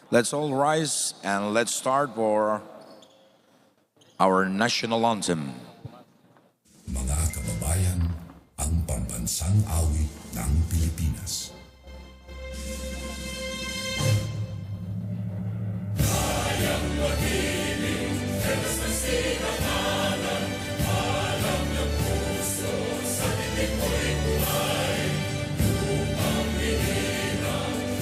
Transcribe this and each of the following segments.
Let's all rise and let's start for our national anthem. Mga kababayan, ang pambansang awit ng Pilipinas. Kayang magiging, helas na sinamanan, alam ng puso, sa titik mo'y buhay. Lupang hinina,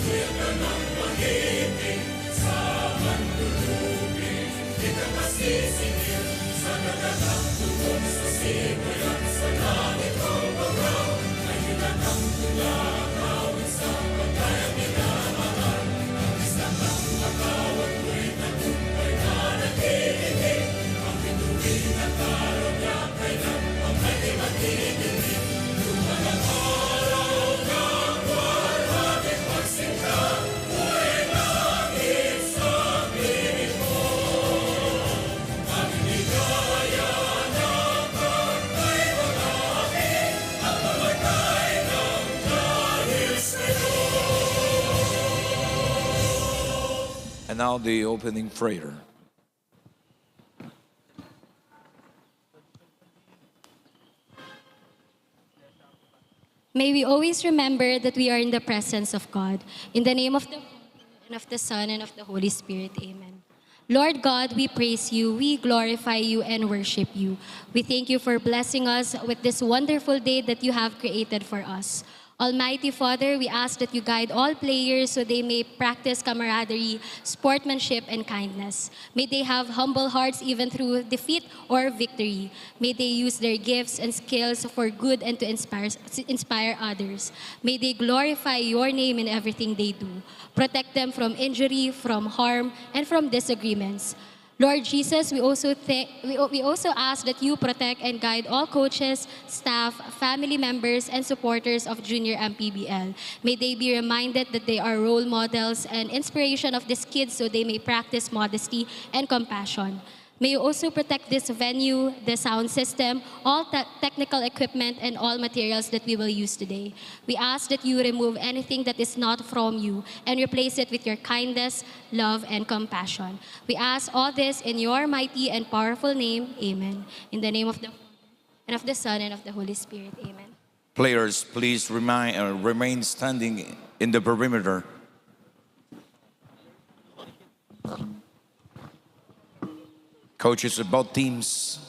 tuyag ka ng magiting, sa mandulubing, di ka masisingil, sa nagatang tugon sa simoy at sa langit o bagaw, ay hinanang tulak, awit sa pagkayang minamahal, ang isang ng magawat mo'y tagumpay na nakikinig, ang bituin at araw niya kailan ang may magkikinig, lumalang araw ng warhating pagsinta, buhay langit sa piling mo, ang hinigaya ng pagkay malaki, ang mamatay ng dahil sa'yo. And now the opening prayer. May we always remember that we are in the presence of God. In the name of the Father, and of the Son, and of the Holy Spirit. Amen. Lord God, we praise you, we glorify you, and worship you. We thank you for blessing us with this wonderful day that you have created for us. Almighty Father, we ask that you guide all players so they may practice camaraderie, sportsmanship, and kindness. May they have humble hearts even through defeat or victory. May they use their gifts and skills for good and to inspire others. May they glorify your name in everything they do. Protect them from injury, from harm, and from disagreements. Lord Jesus, we also ask that you protect and guide all coaches, staff, family members, and supporters of Junior MPBL. May they be reminded that they are role models and inspiration of these kids so they may practice modesty and compassion. May you also protect this venue, the sound system, all technical equipment, and all materials that we will use today. We ask that you remove anything that is not from you and replace it with your kindness, love, and compassion. We ask all this in your mighty and powerful name. Amen. In the name of the Father, and of the Son, and of the Holy Spirit. Amen. Players, please remain standing in the perimeter. Coaches of both teams.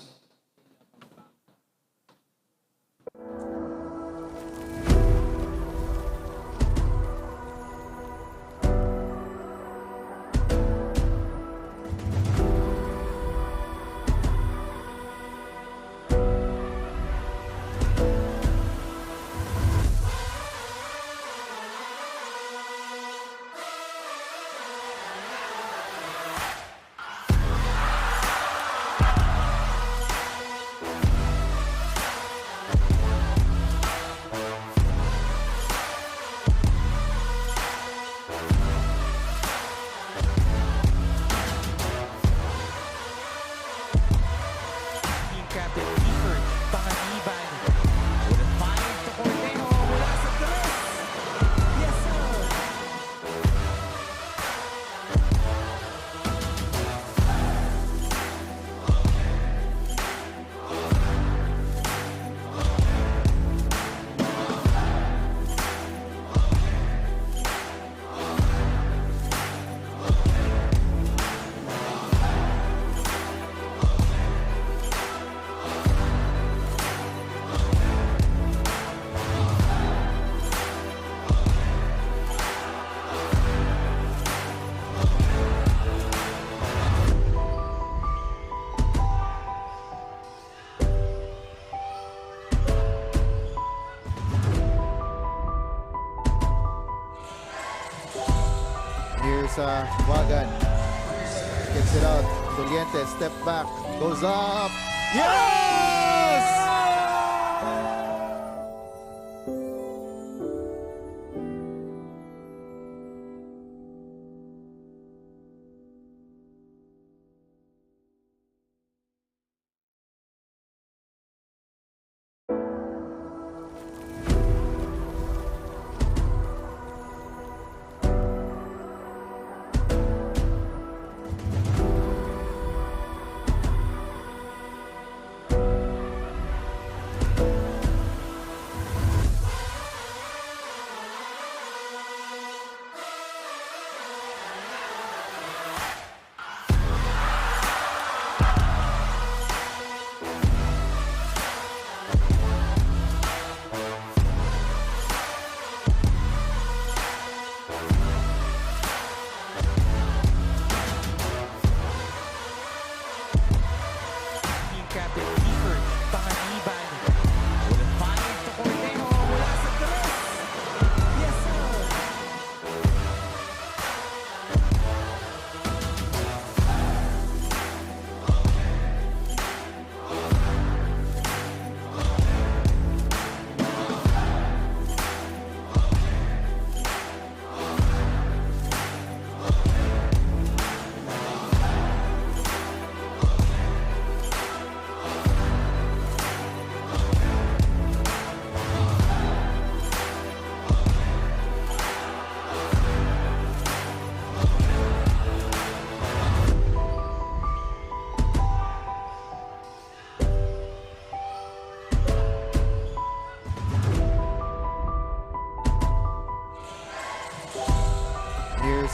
Wagan kicks it out. Doliente, step back, goes up. Yes!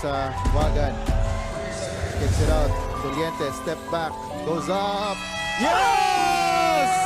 Here's Wagan. Kicks it out. Doliente, step back. Goes up. Yes!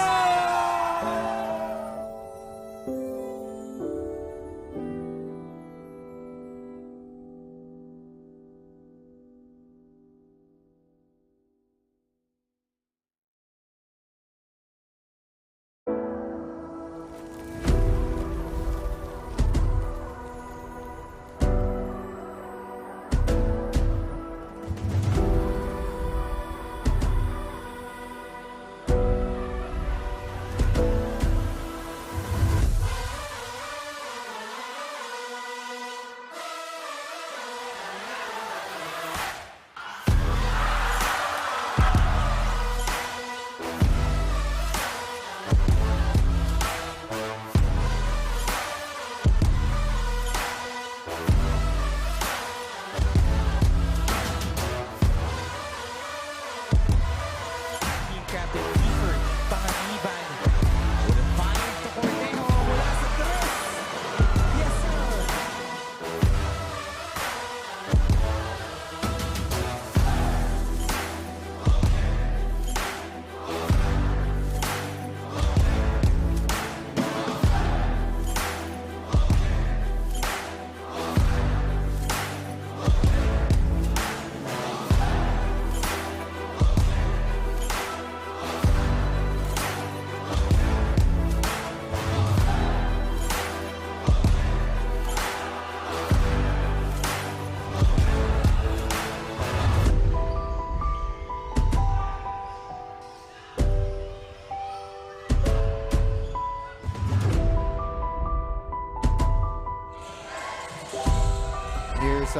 Here's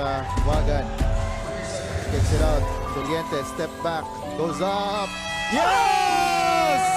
Wagan. Kicks it out. Doliente, step back. Goes up. Yes!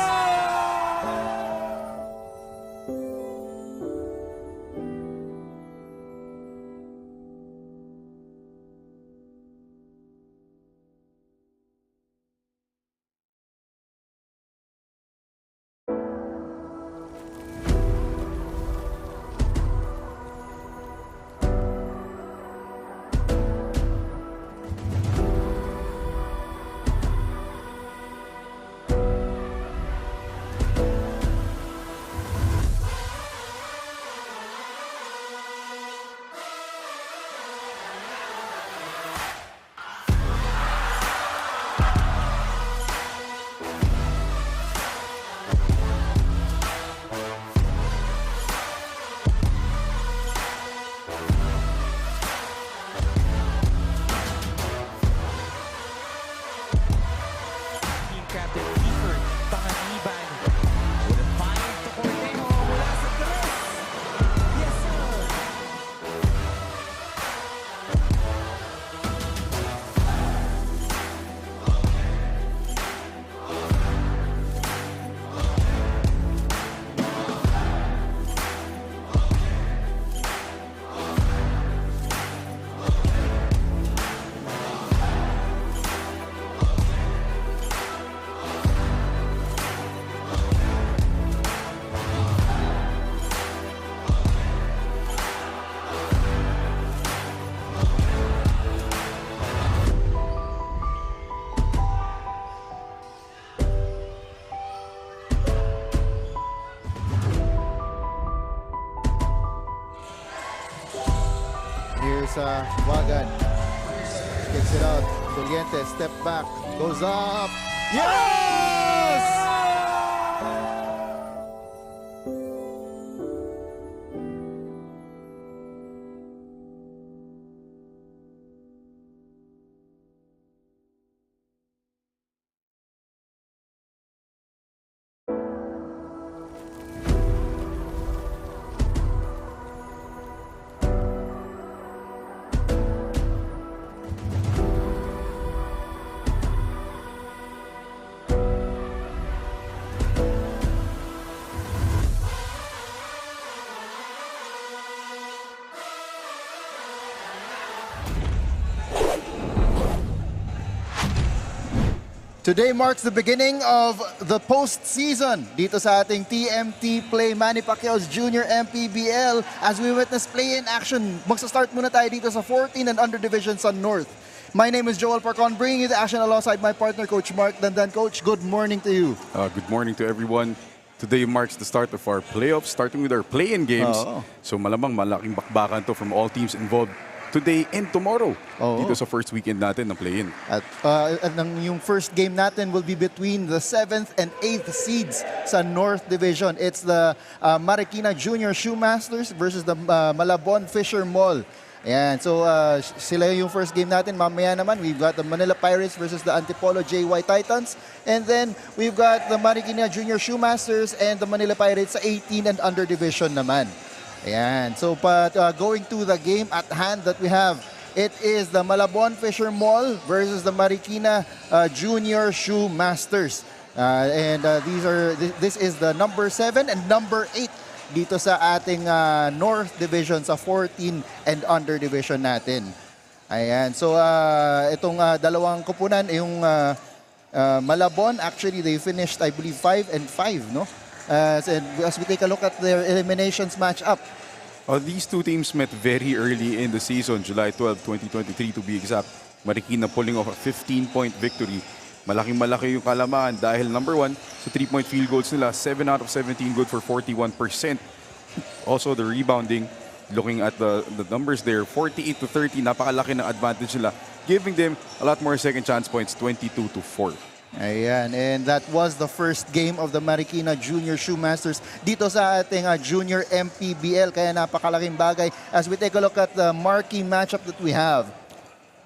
Here's Wagan. Kicks it out. Doliente, step back. Goes up. Yes! Today marks the beginning of the postseason dito sa ating TMT Play Manny Pacquiao's Junior MPBL. As we witness play-in action, magsa-start muna tayo dito sa 14 and under division sa North. My name is Joel Parcon, bringing you the action alongside my partner, Coach Mark Dandan. Coach, good morning to you. Good morning to everyone. Today marks the start of our playoffs, starting with our play-in games. So malamang malaking bakbakan to from all teams involved today and tomorrow dito sa first weekend natin ng play-in. At yung first game natin will be between the 7th and 8th seeds sa North Division. It's the Marikina Junior Shoemasters versus the Malabon Fisher Mall. Ayan, so sila yung first game natin. Mamaya naman, we've got the Manila Pirates versus the Antipolo JY Titans. And then, we've got the Marikina Junior Shoemasters and the Manila Pirates sa 18 and under division naman. Ayan, so going to the game at hand that we have, it is the Malabon Fisher Mall versus the Marikina Junior Shoemasters. This is the number 7 and number 8 dito sa ating North Division sa 14 and under division natin. Ayan, so itong dalawang kupunan, yung Malabon, actually they finished I believe 5 and 5, no? As we take a look at their eliminations match up. These two teams met very early in the season, July 12, 2023 to be exact. Marikina pulling off a 15-point victory. Malaking-malaki yung kalamaan dahil number 1 sa 3-point field goals nila, 7 out of 17 good for 41%. Also the rebounding, looking at the numbers there, 48 to 30, napakalaki ng advantage nila, giving them a lot more second chance points, 22 to 4. Ayan, and that was the first game of the Marikina Junior Shoemasters dito sa ating Junior MPBL. Kaya napakalaking bagay as we take a look at the marquee matchup that we have.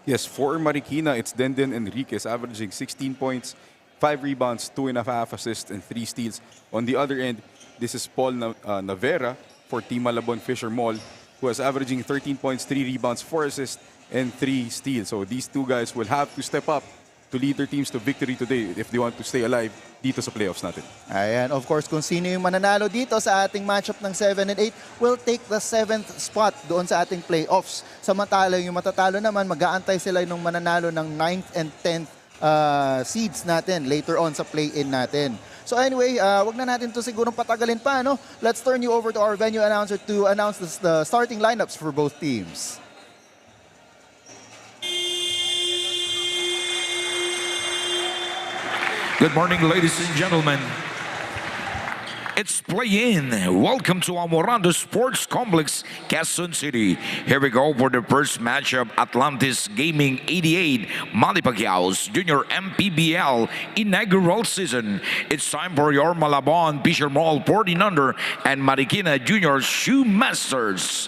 Yes, for Marikina, it's Denden Enriquez averaging 16 points, 5 rebounds, 2.5 assists, and 3 steals. On the other end, this is Paul Navera for Team Malabon Fisher Mall, who is averaging 13 points, 3 rebounds, 4 assists, and 3 steals. So these two guys will have to step up to lead their teams to victory today if they want to stay alive dito sa playoffs natin. Ayan, of course, kung sino yung mananalo dito sa ating matchup ng 7 and 8 will take the 7th spot doon sa ating playoffs. Samantala, yung matatalo naman, mag-aantay sila yung mananalo ng 9th and 10th seeds natin later on sa play-in natin. So anyway, wag na natin to sigurong patagalin pa, no? Let's turn you over to our venue announcer to announce the starting lineups for both teams. Good morning, ladies and gentlemen. It's play-in. Welcome to Amoranto Sports Complex, Quezon City. Here we go for the first matchup. Atlantis Gaming 88, Manny Pacquiao's Junior MPBL inaugural season. It's time for your Malabon Fisher Mall 14 under and Marikina Junior Shoemasters.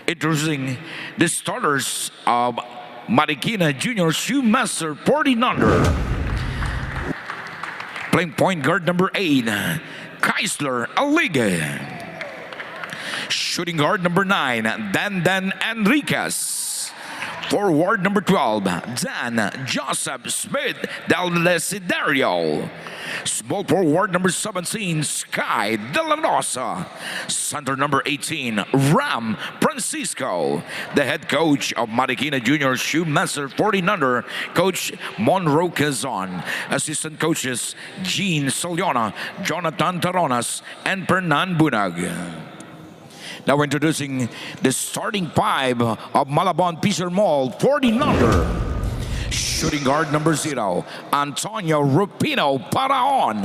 Introducing the starters of Marikina Junior Shoemaster 14 under. Playing point guard number 8, Kaisler Alige. Shooting guard number 9, Dan Enriquez. Forward number 12, Dan Joseph Smith Del Desiderio. Small forward number 17, Sky De La Rosa. Center number 18, Ram Francisco. The head coach of Marikina Junior Shoemaster 14 under, Coach Monroe Quezon. Assistant coaches, Gene Soliona, Jonathan Taronas, and Fernan Bunag. Now introducing the starting 5 of Malabon Fisher Mall 14 under. Shooting guard number 0, Antonio Rupino Paraon.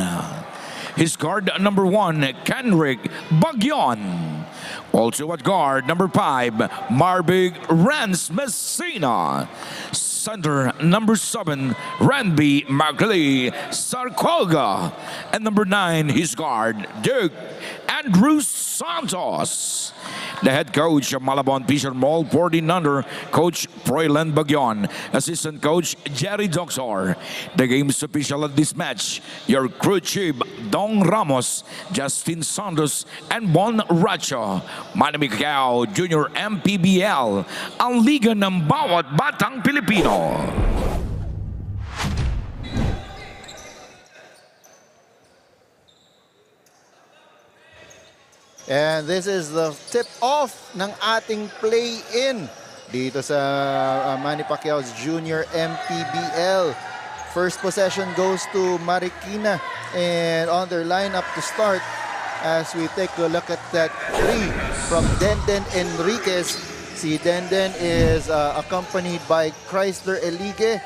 His guard number 1, Kenrick Bagyon. Also at guard number 5, Marbig Rans Messina. Center number 7, Ranby Markley Sarkoga. And number 9, his guard, Duke Andrew Santos. The head coach of Malabon Fisher Mall 14 under, Coach Froylan Bagyon. Assistant coach, Jerry Doxor. The game's official at this match, your crew chief, Dong Ramos, Justin Santos, and Bon Racho. Manny Pacquiao Junior MPBL, ang liga ng bawat batang Pilipino. And this is the tip-off ng ating play-in dito sa Manny Pacquiao's Junior MPBL. First possession goes to Marikina, and on their lineup to start, as we take a look at that three from Denden Enriquez. Si Denden is accompanied by Chrysler Elige,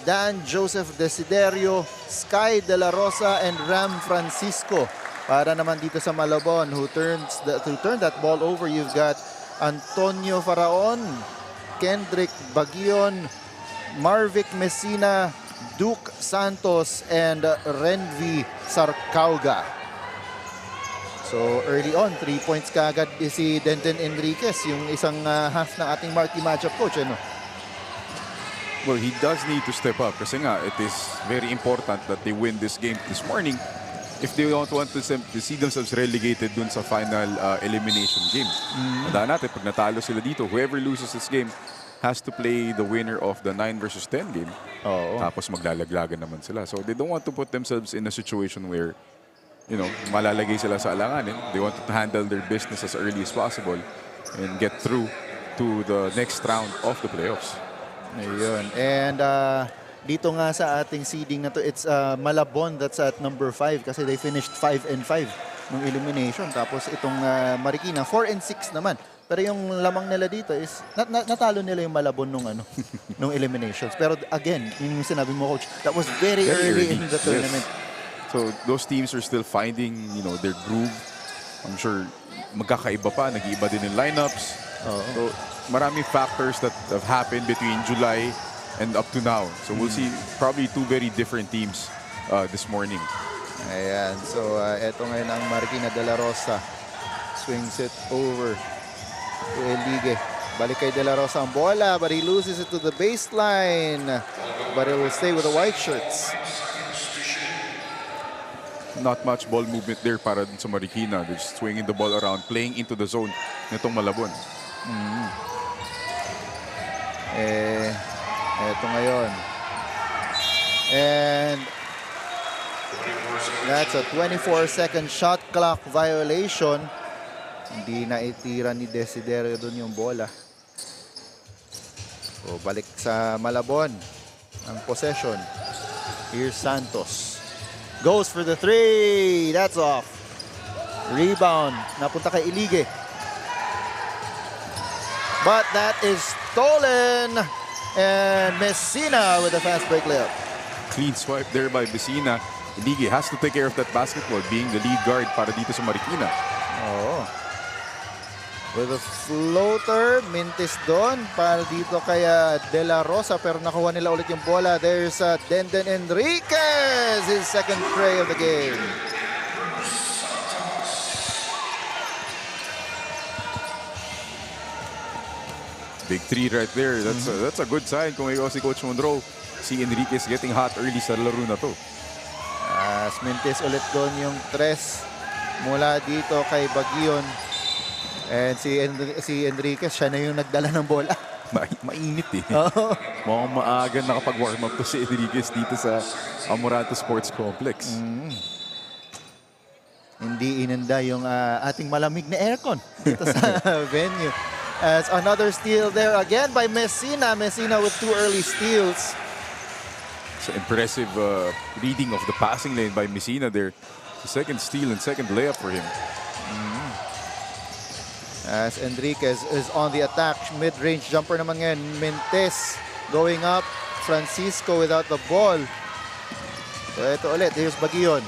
Dan Joseph Desiderio, Sky De La Rosa, and Ram Francisco. Para naman dito sa Malabon, who turn that ball over, you've got Antonio Faraon, Kendrick Bagion, Marvic Messina, Duke Santos, and Renvi Sarcauga. So early on, 3 points kaagad si Denden Enriquez, yung isang half ng ating marquee matchup coach. Ano? Well, he does need to step up kasi nga, it is very important that they win this game this morning if they don't want to see themselves relegated dun sa final elimination game. Tandaan natin, pag natalo sila dito, whoever loses this game has to play the winner of the 9 versus 10 game. Tapos maglalaglagan naman sila. So they don't want to put themselves in a situation where, you know, malalagay sila sa alanganin. They want to handle their business as early as possible and get through to the next round of the playoffs. Ayun. And dito nga sa ating seeding na to, it's Malabon that's at number 5 kasi they finished 5-5 ng elimination. Tapos itong Marikina, 4-6 naman. Pero yung lamang nila dito is natalo nila yung Malabon nung nung eliminations. Pero again, yung sinabi mo, coach, that was very early in the tournament. Yes. So those teams are still finding, you know, their groove. I'm sure magkakaiba pa, nag-iiba din yung lineups. So maraming factors that have happened between July and up to now. So we'll see probably two very different teams this morning. Ayan. So eto ngayon ang Marikina De La Rosa. Swings it over to Elige. Balik kay De La Rosa ang bola, but he loses it to the baseline. But it will stay with the white shirts. Not much ball movement there para dun sa Marikina. They're just swinging the ball around, playing into the zone nitong Malabon. Eto ngayon. And that's a 24-second shot clock violation. Hindi na itira ni Desiderio dun yung bola. So balik sa Malabon ang possession. Here's Santos. Goes for the three. That's off. Rebound. Napunta kay Elige. But that is stolen. And Messina with a fast break layup. Clean swipe there by Messina. Elige has to take care of that basketball, being the lead guard para dito sa Marikina. Oh. With a floater, Mintis doon para dito kay De La Rosa, pero nakuha nila ulit yung bola. There's Denden Enriquez, his second tray of the game. Big three right there. That's a good sign kung ikaw si Coach Monroe. Si Enriquez getting hot early sa laro na to. Mintis ulit doon yung tres mula dito kay Bagion. And si Enriquez, siya na yung nagdala ng bola. Mainit eh. Mukhang maaga nakapag-warm up to si Enriquez dito sa Amoranto Sports Complex. Hindi inanda yung ating malamig na aircon dito sa venue. As another steal there again by Messina. Messina with 2 early steals. So impressive reading of the passing lane by Messina there. The second steal and second layup for him. As Enriquez is on the attack. Mid-range jumper naman ngayon. Mentes going up. Francisco without the ball. So ito ulit. Here's Bagion.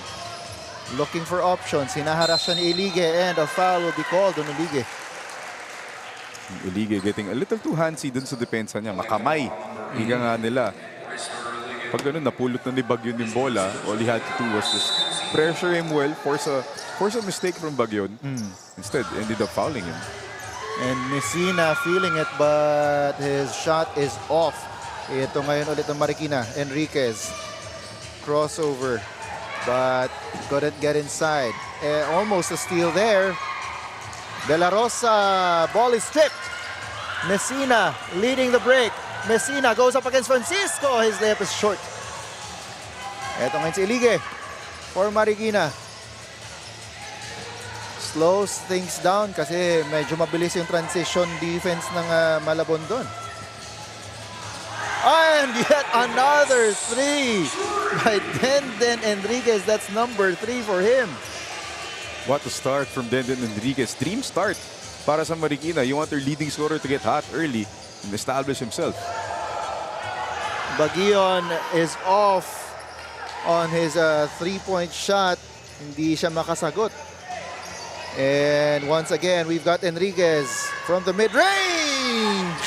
Looking for options. Hinaharas siya ni Elige and a foul will be called on Elige. Elige getting a little too handsy dun sa depensa niya. Makamay. Higa nga nila. Pag ganun, napulot na ni Bagion yung bola, all he had to do was just pressure him well, force a mistake from Bagion. Instead, ended up fouling him. And Messina feeling it, but his shot is off. Ito ngayon ulit ang Marikina. Enriquez. Crossover. But couldn't get inside. Almost a steal there. De La Rosa. Ball is stripped. Messina leading the break. Messina goes up against Francisco. His layup is short. Ito ngayon si Elige for Marikina. slows things down kasi medyo mabilis yung transition defense ng Malabon doon. And yet another three by Denden Enriquez. That's number 3 for him. What a start from Denden Enriquez. Dream start para sa Marikina. You want their leading scorer to get hot early and establish himself. Baguion is off on his 3-point shot. Hindi siya makasagot. And once again, we've got Enriquez from the mid-range.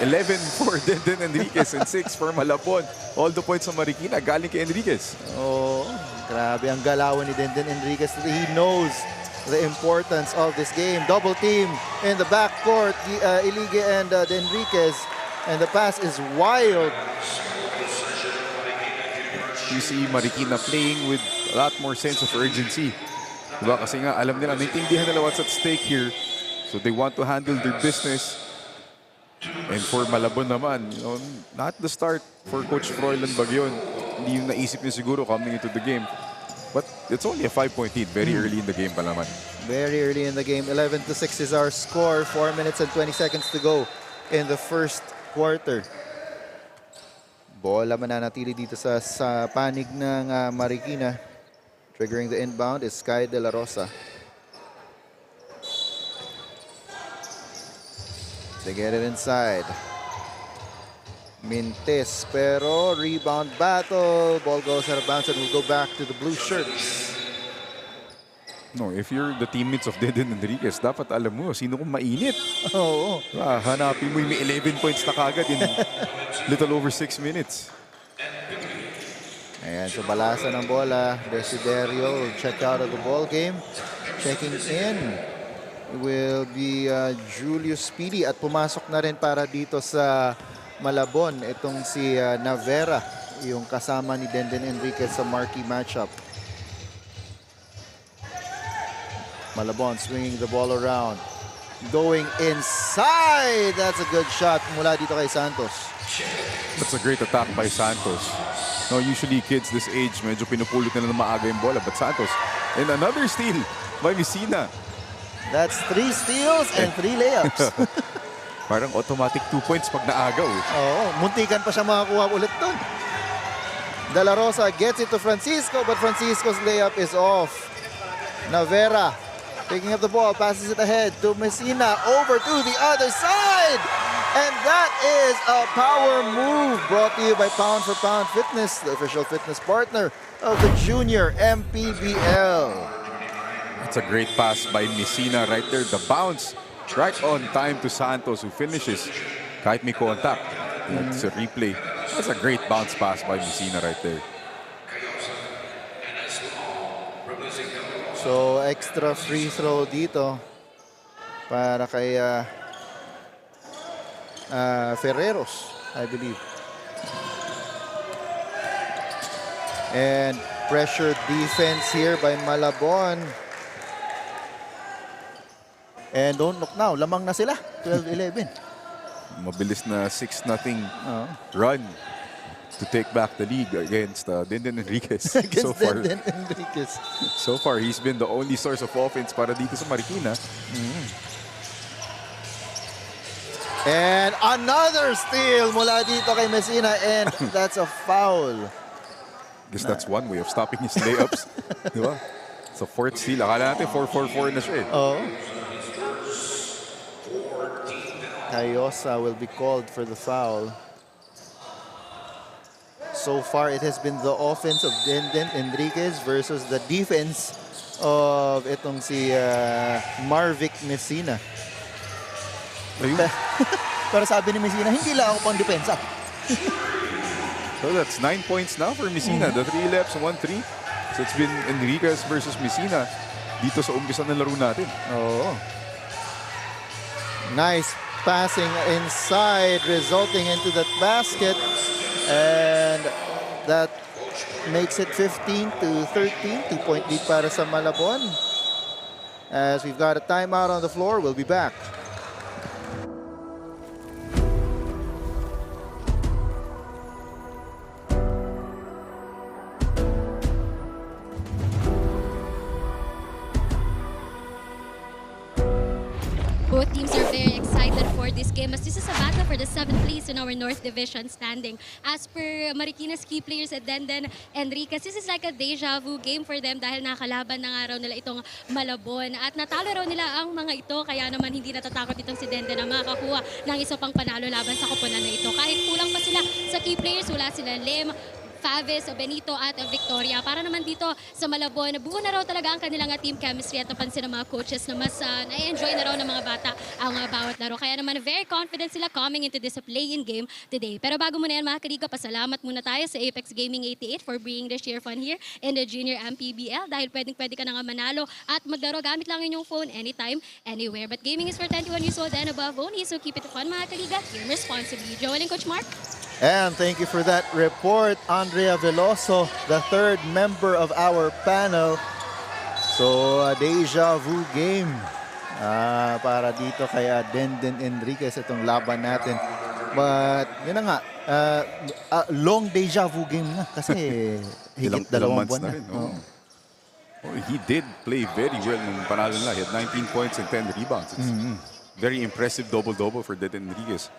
11 for Denden Enriquez and 6 for Malabon. All the points sa Marikina galing kay Enriquez. Oh, grabe ang galawan ni Denden Enriquez. He knows the importance of this game. Double team in the backcourt, Ilige and Enriquez. And the pass is wild. You see Marikina playing with a lot more sense of urgency. Diba? Kasi nga alam nila, naintindihan nila what's at stake here. So they want to handle their business. And for Malabon naman, you know, not the start for Coach Froilan Baguion. Hindi yung naisip niya siguro coming into the game. But it's only a 5-point lead. Very early in the game pa naman. Very early in the game. 11-6 is our score. 4 minutes and 20 seconds to go in the first quarter. Bola mananatili dito sa panig ng Marikina. Triggering the inbound is Sky De La Rosa. They get it inside. Mintes, pero rebound battle. Ball goes out of bounds and will go back to the blue shirts. No, if you're the teammates of Denden Enriquez, dapat alam mo sino kung mainit. Oo. Hanapin mo yung may 11 points na kagad in little over 6 minutes. Ayan, so balasa ng bola. Desiderio will check out of the ball game. Checking in will be Julius Speedy at pumasok na rin para dito sa Malabon itong si Navera, yung kasama ni Denden Enriquez sa marquee matchup. Malabon swinging the ball around, going inside. That's a good shot mula dito kay Santos. That's a great attack by Santos. No, usually kids this age medyo pinupulot nila ng maaga yung bola, but Santos, and another steal by Messina. That's 3 steals and 3 layups. Parang automatic 2 points pag naagaw. Oo, muntikan pa siya makakuha ulit doon. De La Rosa gets it to Francisco, but Francisco's layup is off. Navera picking up the ball, passes it ahead to Messina, over to the other side. And that is a power move brought to you by Pound for Pound Fitness, the official fitness partner of the Junior MPBL. It's a great pass by Messina right there. The bounce right on time to Santos, who finishes kahit may contact. It's a replay. That's a great bounce pass by Messina right there. So extra free throw dito para kay Ferreros, I believe. And pressure defense here by Malabon. And don't look now, lamang na sila, 12-11. Mabilis na 6-0 run to take back the lead against Denden Enriquez. Against Denden Enriquez. So far, he's been the only source of offense para dito sa Marikina. And another steal mula dito kay Messina, and that's a foul. Guess that's one way of stopping his layups. Diba? It's a fourth steal. Akala natin 4-4-4 na siya eh. Oh. Cayosa will be called for the foul. So far, it has been the offense of Denden Enriquez versus the defense of itong si Marvic Messina. Ayun. Pero sabi ni Messina, hindi lang ako pang depensa. So that's 9 points now for Messina. The 3 laps, 1-3. So it's been Enriquez versus Messina dito sa umpisa ng laro natin. Oh. Nice passing inside, resulting into that basket. And that makes it 15-13. 2-point lead para sa Malabon. As we've got a timeout on the floor, we'll be back. teams are very excited for this game as this is a battle for the 7th place in our North Division standing. As per Marikina's key players at Denden Enriquez, this is like a deja vu game for them dahil nakalaban na nga raw nila itong Malabon at natalo raw nila ang mga ito kaya naman hindi natatakot itong si Denden na makakuha ng isa pang panalo laban sa koponan na ito. Kahit kulang pa sila sa key players, wala sila Lim, Faves, Benito at Victoria. Para naman dito sa Malabon, buo na raw talaga ang kanilang team chemistry at napansin ng mga coaches na mas na-enjoy na raw ng mga bata ang bawat laro. Kaya naman very confident sila coming into this play-in game today. Pero bago muna yan mga kaliga, pasalamat muna tayo sa Apex Gaming 88 for bringing the sheer fun here in the Junior MPBL dahil pwede ka na nga manalo at maglaro gamit lang inyong phone anytime, anywhere. But gaming is for 21 years old and above only, so keep it fun mga kaliga. Game responsibly. Joel and Coach Mark. And thank you for that report, Andrea Veloso, the third member of our panel. So, a deja vu game para dito kay Denden Enriquez itong laban natin. But, yun na nga, long deja vu game na kasi higit dalawang buwan na. rin. Oh, he did play very well nung panalo nila. He had 19 points and 10 rebounds. It's very impressive double-double for Denden Enriquez.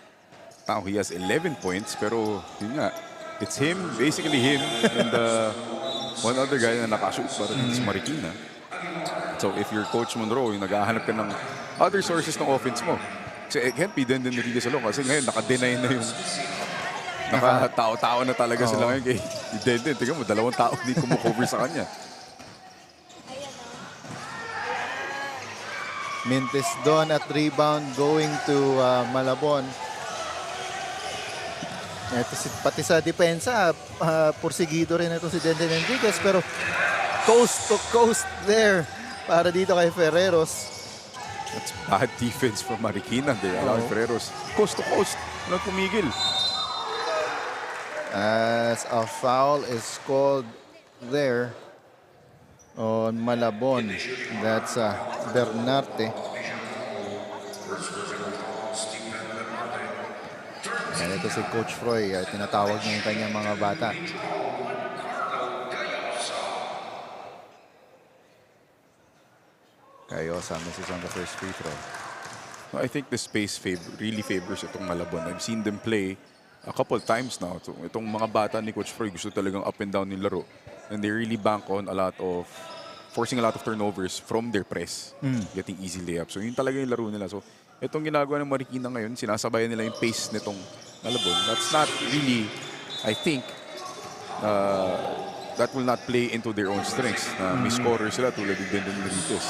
Now he has 11 points, pero yun nga, it's him, basically him, and one other guy na nakashoot para dito sa Marikina. So if you're Coach Monroe, yung naghahanap ka ng other sources ng offense mo. So it can't be Denden Enriquez alone kasi ngayon naka-deny na yung naka-tao-tao na talaga sila ngayon kay Denden. Tingnan mo, 2 tao hindi kumukover sa kanya. Mintis doon at rebound going to Malabon. Ito pati sa depensa, porsigido rin ito si Denden Enriquez pero coast to coast there para dito kay Ferreros. That's bad defense from Marikina. They allow Ferreros coast to coast. Walang pumigil. As a foul is called there on Malabon. That's Bernarte. Yan, ito si Coach Froy, tinatawag niya yung kanyang mga bata. Cayosa misses on the first free throw. I think the space really favors itong Malabon. I've seen them play a couple times now. So, itong mga bata ni Coach Froy gusto talagang up and down yung laro. And they really bank on forcing a lot of turnovers from their press. Getting easy layups. So yun talaga yung laro nila. So itong ginagawa ng Marikina ngayon, sinasabayan nila yung pace nitong Malabon. That's not really, I think, that will not play into their own strengths. May scorers sila tulad ng Denden Enriquez.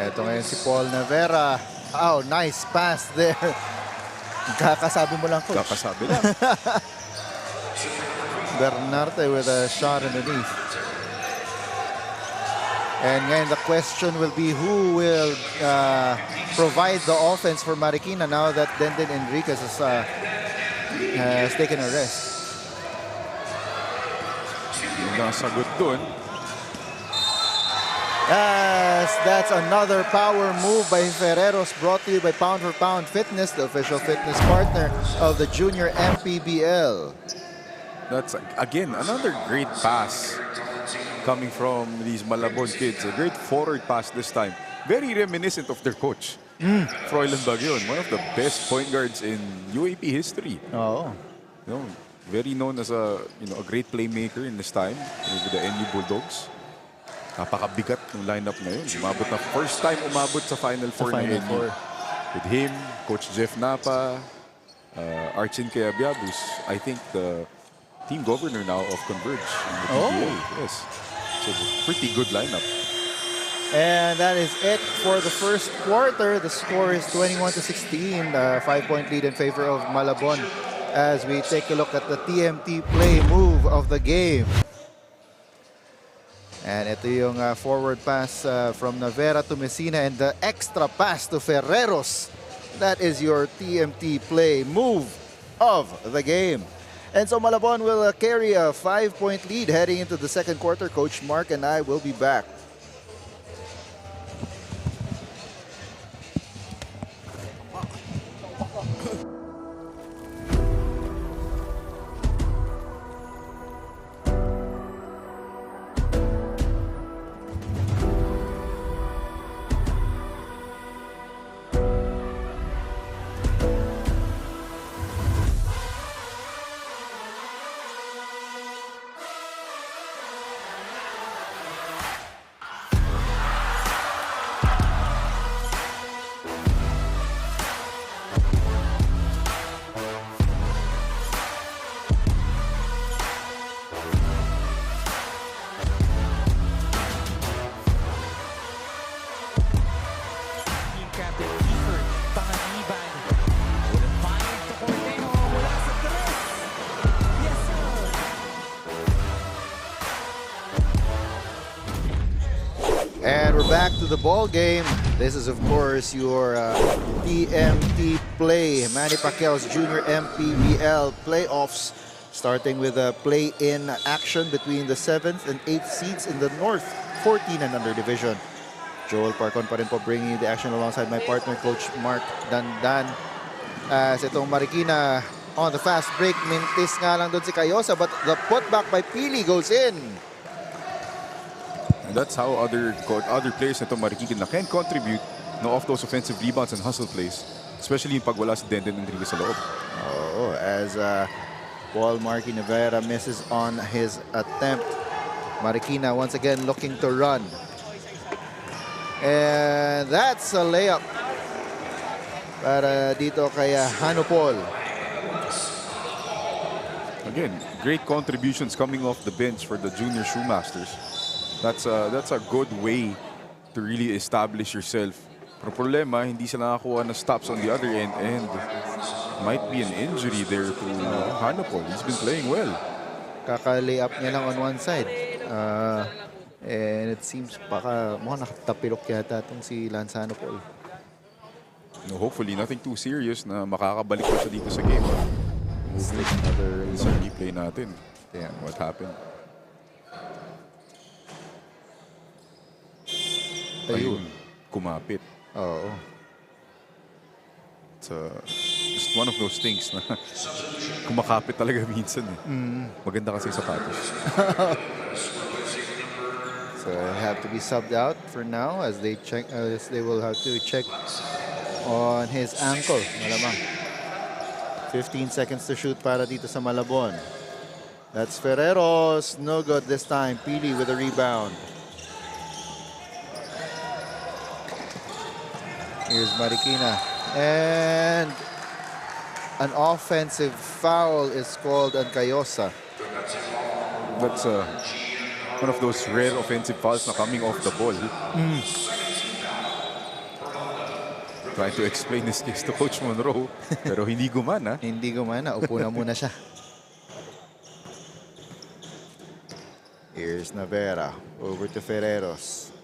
Ito ngayon si Paul Navera. Oh, nice pass there. Kakasabi mo lang, Coach. Kakasabi lang. Bernarte with a shot underneath. And ngayon the question will be who will provide the offense for Marikina now that Denden Enriquez has taken a rest. Yung nasagot dun. Yes, that's another power move by Ferreros, brought to you by Pound for Pound Fitness, the official fitness partner of the Junior MPBL. That's, again, another great pass coming from these Malabon kids. A great forward pass this time. Very reminiscent of their coach, Froilan Bagyon, one of the best point guards in UAP history. Oh. You know, very known as a great playmaker in this time with the NU Bulldogs. Napakabigat ng lineup ngayon. First time umabot sa Final Four ng NU. With him, Coach Jeff Napa, Archin Cayabyab, I think the team governor now of Converge in the PBA. Yes. So pretty good lineup. And that is it for the first quarter. The score is 21-16, 5-point lead in favor of Malabon as we take a look at the TMT play move of the game. And ito yung forward pass from Navera to Messina and the extra pass to Ferreros. That is your TMT play move of the game. And so Malabon will carry a 5-point lead heading into the second quarter. Coach Mark and I will be back. And we're back to the ball game. This is, of course, your TMT play. Manny Pacquiao's Junior MPBL playoffs, starting with a play-in action between the 7th and 8th seeds in the North 14 and under division. Joel Parcon pa rin po bringing you the action alongside my partner, Coach Mark Dandan. As itong Marikina on the fast break, mintis nga lang doon si Cayosa, but the putback by Pili goes in. And that's how other players nito Marikina can contribute off those offensive rebounds and hustle plays. Especially yung pag wala si Denden Enriquez sa loob. Oh, as Paul Marky Nevera misses on his attempt. Marikina once again looking to run. And that's a layup para dito kay Hanupol. Again, great contributions coming off the bench for the Junior Shoemasters. That's a good way to really establish yourself. Pero problema, hindi sila nakakuha ng stops on the other end and might be an injury there to Hanupol. He's been playing well. Kaka-layup niya lang on one side. And it seems mukhang nakatapilok yata itong si Lance Hanupol. No, hopefully, nothing too serious na makakabalik pa siya dito sa game. Let's take another Sa replay natin. Yeah. What happened? Ayun, kumapit. Oo. It's just one of those things na kumakapit talaga minsan. Maganda kasi yung sapatos. So have to be subbed out for now as they check. As they will have to check on his ankle. Malamang. 15 seconds to shoot para dito sa Malabon. That's Ferreros. No good this time. Pili with a rebound. Here's Marikina. And an offensive foul is called on Cayosa. That's one of those rare offensive fouls na coming off the ball. Trying to explain this case to Coach Monroe, pero hindi gumana. Hindi gumana. Upo na muna siya. Here's Navera. Over to Ferreros.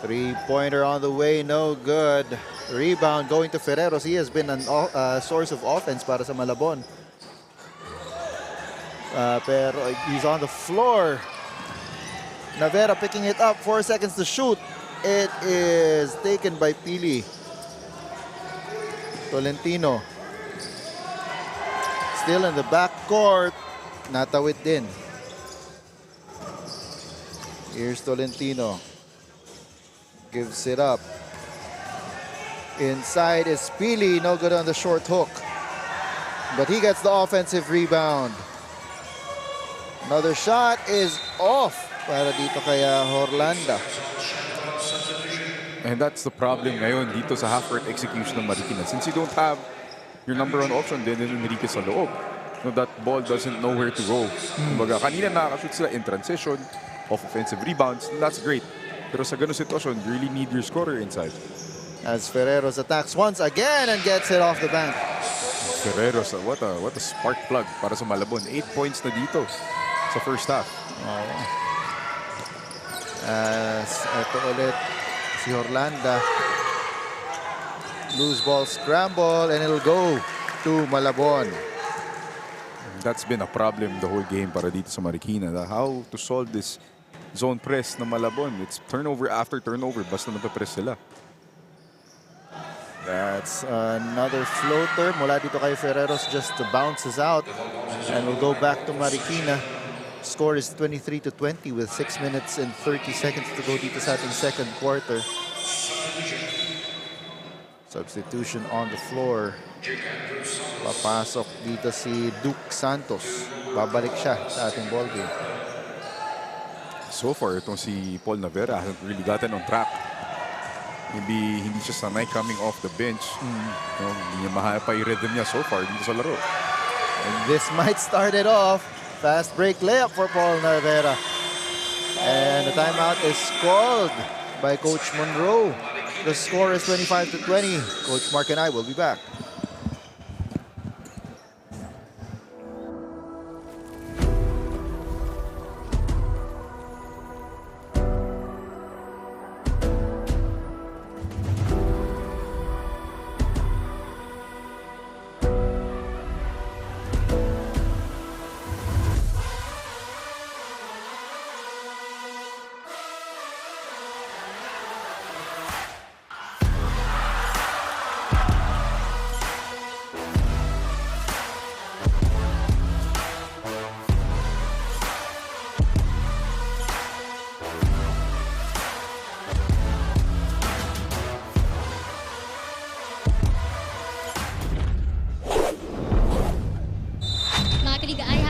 Three-pointer on the way. No good. Rebound going to Ferreros. He has been a source of offense para sa Malabon. Pero he's on the floor. Navera picking it up. 4 seconds to shoot. It is taken by Pili. Tolentino. Still in the backcourt. Natawid din. Here's Tolentino. Gives it up. Inside is Pili. No good on the short hook. But he gets the offensive rebound. Another shot is off para dito kaya Horlanda. And that's the problem ngayon dito sa half-court execution ng Marikina. Since you don't have your number one option, Denden Enriquez sa loob. No, that ball doesn't know where to go. Kumbaga, kanina nakakashoot sila in transition, off offensive rebounds. That's great. Pero sa ganung sitwasyon, you really need your scorer inside. As Ferreros attacks once again and gets it off the bank. Ferreros, what a spark plug para sa Malabon. 8 points na dito sa first half. As ito ulit si Horlanda. Loose ball scramble and it'll go to Malabon. That's been a problem the whole game para dito sa Marikina. How to solve this zone press na Malabon. It's turnover after turnover. Basta napapress sila. That's another floater mula dito kay Ferreros, just bounces out and will go back to Marikina. Score is 23-20 with 6 minutes and 30 seconds to go dito sa ating second quarter. Substitution on the floor. Papasok dito si Duke Santos. Babalik siya sa ating ball game. So far, itong si Paul Navera hasn't really gotten on track. Maybe hindi siya sanay coming off the bench. No, hindi niya mahal pa yung rhythm niya so far dito sa laro. And this might start it off. Fast break layup for Paul Navera. And the timeout is called by Coach Monroe. The score is 25-20. Coach Mark and I will be back.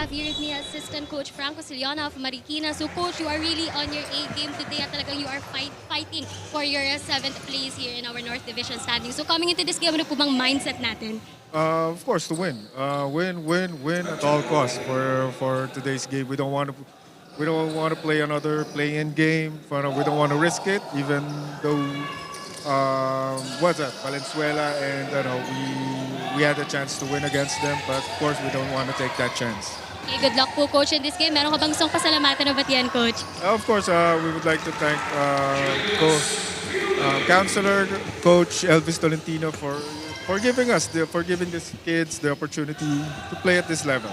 have here with me Assistant Coach Franco Siliana of Marikina. So Coach, you are really on your A game today at talagang you are fighting for your 7th place here in our North Division standing. So coming into this game, ano po bang mindset natin? Of course, to win. Win at all costs for today's game. We don't want to play another play-in game. We don't want to risk it, even though what's that? Valenzuela, and we had a chance to win against them. But of course, we don't want to take that chance. Okay, good luck po, Coach, in this game. Meron ka bang gustong pasalamatan o batian, Coach? Of course, we would like to thank Counselor Coach Elvis Tolentino for giving these kids the opportunity to play at this level.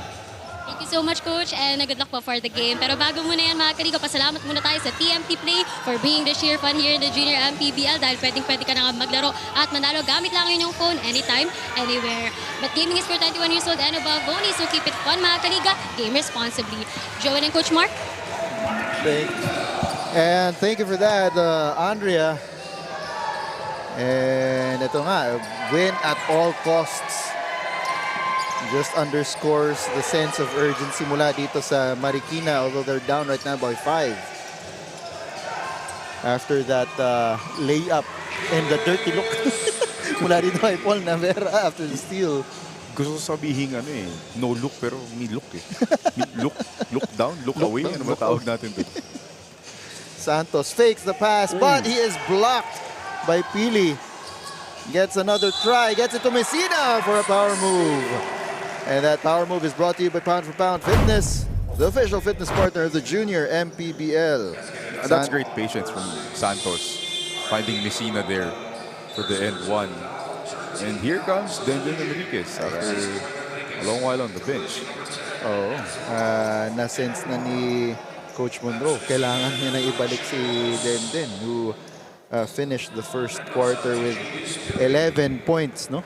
Thank you so much, Coach, and good luck po for the game. Pero bago muna yan, mga kaligo, pasalamat muna tayo sa TMT Play for bringing the sheer fun here in the Junior MPBL dahil pwedeng-pwede ka na nga maglaro at manalo gamit lang ang inyong phone anytime, anywhere. But gaming is for 21 years old and above only, so keep it fun, mga kaliga. Game responsibly. Joel and Coach Mark? Thank you for that, Andrea. And ito nga, win at all costs. Just underscores the sense of urgency mula dito sa Marikina, although they're down right now by 5. After that layup and the dirty look mula dito kay Paul Navera after the steal. Gusto sabihin no look pero may look eh. Look down, look away. Ano ba tawag natin doon? Santos fakes the pass, but he is blocked by Pili. Gets another try, gets it to Messina for a power move. And that power move is brought to you by Pound for Pound Fitness, the official fitness partner of the Junior MPBL. That's great patience from Santos, finding Messina there for the end one. And here comes Denden Enriquez after a long while on the bench. Na-sense na ni Coach Monroe, kailangan niya na ibalik si Denden, who finished the first quarter with 11 points, no?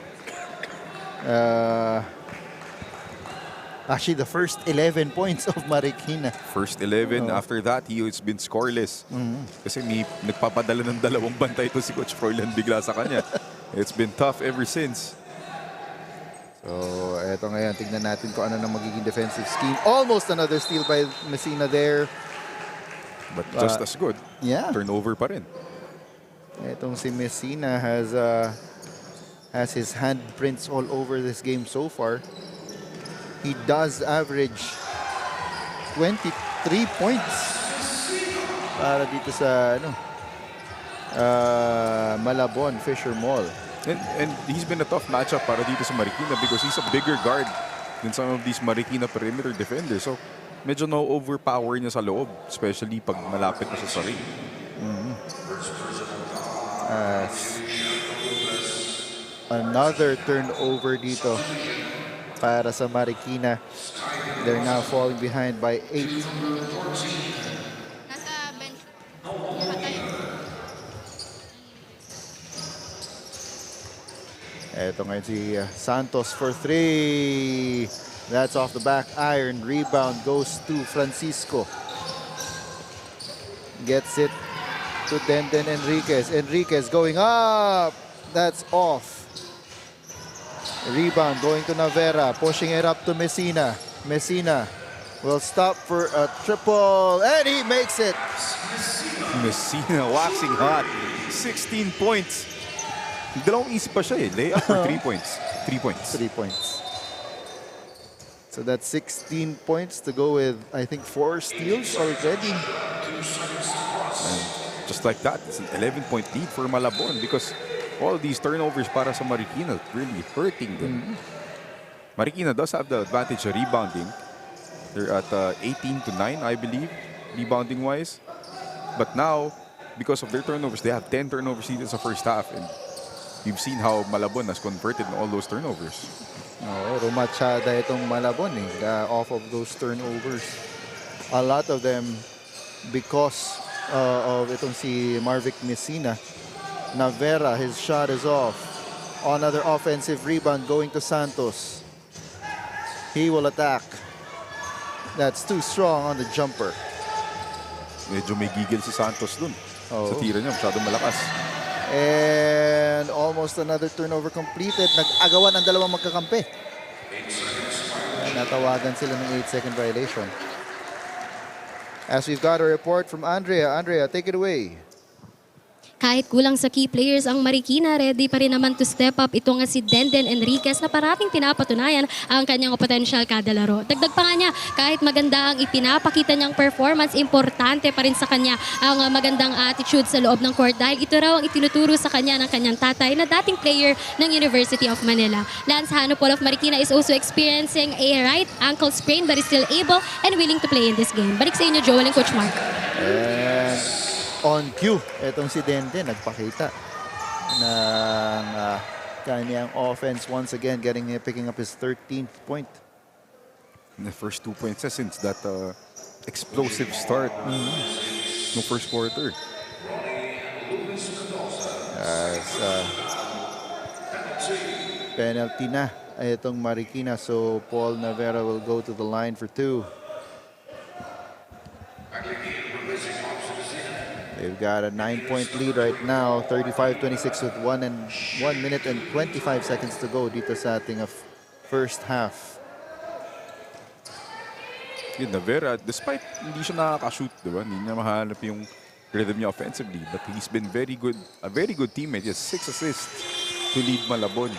Actually, the first 11 points of Marikina. First 11. After that, it's been scoreless. Kasi may nagpapadala ng dalawang bantay ito si Coach Froilan bigla sa kanya. It's been tough ever since. So, eto ngayon. Tignan natin kung ano na magiging defensive scheme. Almost another steal by Messina there. But just as good. Yeah. Turnover pa rin. Etong si Messina has his handprints all over this game so far. He does average 23 points para dito sa Malabon Fisher Mall. And he's been a tough matchup para dito sa Marikina because he's a bigger guard than some of these Marikina perimeter defenders. So, medyo na-overpower niya sa loob, especially pag malapit na sa sarili. Another turnover dito para sa Marikina. They're now falling behind by 8. Nasa bench. Eto ngayon si Santos for 3. That's off the back iron. Rebound goes to Francisco. Gets it to Denden Enriquez. Enriquez going up. That's off. Rebound going to Navera. Pushing it up to Messina. Messina will stop for a triple. And he makes it. Messina waxing hot. 16 points. Dalawang easy pa siya eh. Layup for 3 points. 3 points. 3 points. So that's 16 points to go with, I think, 4 steals already. And just like that, it's an 11-point lead for Malabon because all these turnovers para sa Marikina really hurting them. Marikina does have the advantage of rebounding. They're at 18-9, I believe, rebounding-wise. But now, because of their turnovers, they have 10 turnovers in the first half. And you've seen how Malabon has converted on all those turnovers. Rumachada itong Malabon off of those turnovers. A lot of them because of itong si Marvic Messina. Navera, his shot is off. Another offensive rebound going to Santos. He will attack. That's too strong on the jumper. Medyo may gigil si Santos dun. Sa tira niya, masyadong malakas. And almost another turnover completed. Nag-agawan ang dalawang magkakampi. natawagan sila ng 8-second violation. As we've got a report from Andrea. Andrea, take it away. Kahit kulang sa key players ang Marikina, ready pa rin naman to step up. Ito nga si Denden Enriquez na parating pinapatunayan ang kanyang potensyal kada laro. Dagdag pa nga niya, kahit maganda ang ipinapakita niyang performance, importante pa rin sa kanya ang magandang attitude sa loob ng court dahil ito raw ang itinuturo sa kanya ng kanyang tatay na dating player ng University of Manila. Lance Hanupol of Marikina is also experiencing a right ankle sprain but is still able and willing to play in this game. Balik sa inyo, Joel and Coach Mark. And on cue, itong si Denden nagpakita ng kanyang offense once again, picking up his 13th point. The first 2 points since that explosive start no first quarter. As penalty na itong Marikina, so Paul Navera will go to the line for 2. They've got a 9-point lead right now, 35-26 with 1 minute and 25 seconds to go dito sa ating first half. Yun, Navera, despite hindi siya nakaka-shoot, diba? Hindi niya mahanap yung rhythm niya offensively, but he's been very good, a very good teammate. He has 6 assists to lead Malabon.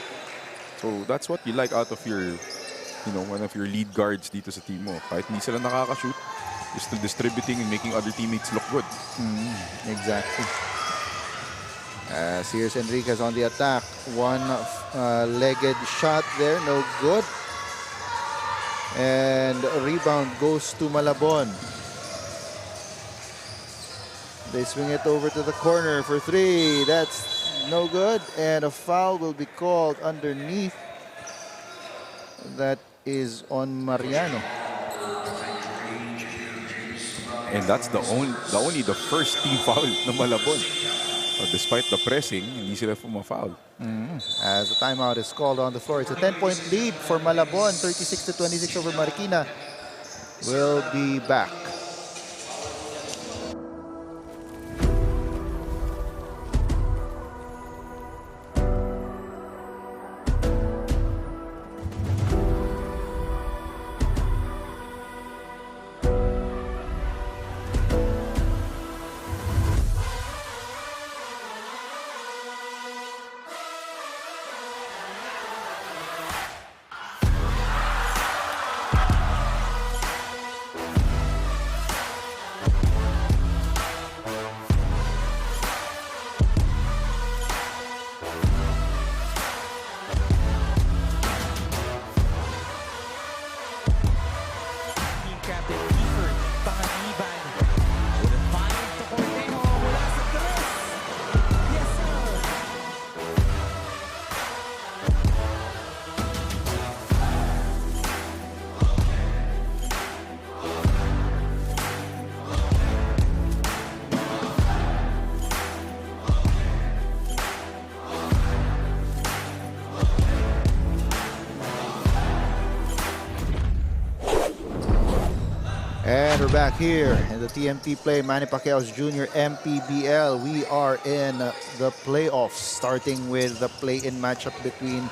So that's what you like out of your, one of your lead guards dito sa team mo. Kahit hindi sila nakaka-shoot, you're still distributing and making other teammates look good. Exactly. Here's Enriquez on the attack. One-legged shot there, no good. And a rebound goes to Malabon. They swing it over to the corner for 3. That's no good. And a foul will be called underneath. That is on Mariano. And that's the first team foul ng Malabon. Despite the pressing, hindi sila foul. As the timeout is called on the floor. It's a 10-point lead for Malabon, 36-26 over Marikina. We'll be back. And we're back here in the TMT play, Manny Pacquiao's Junior MPBL. We are in the playoffs, starting with the play-in matchup between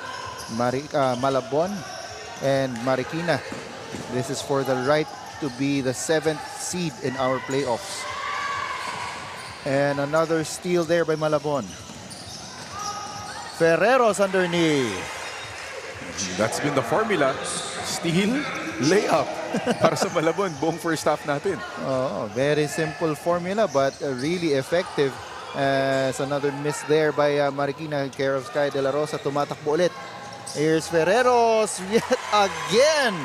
Malabon and Marikina. This is for the right to be the 7th seed in our playoffs. And another steal there by Malabon. Ferreros underneath. That's been the formula. Steal, layup para sa Malabon. Buong first half natin. Oh, very simple formula but really effective. As another miss there by Marikina, care of Sky De La Rosa. Tumatakbo ulit. Here's Ferreros yet again.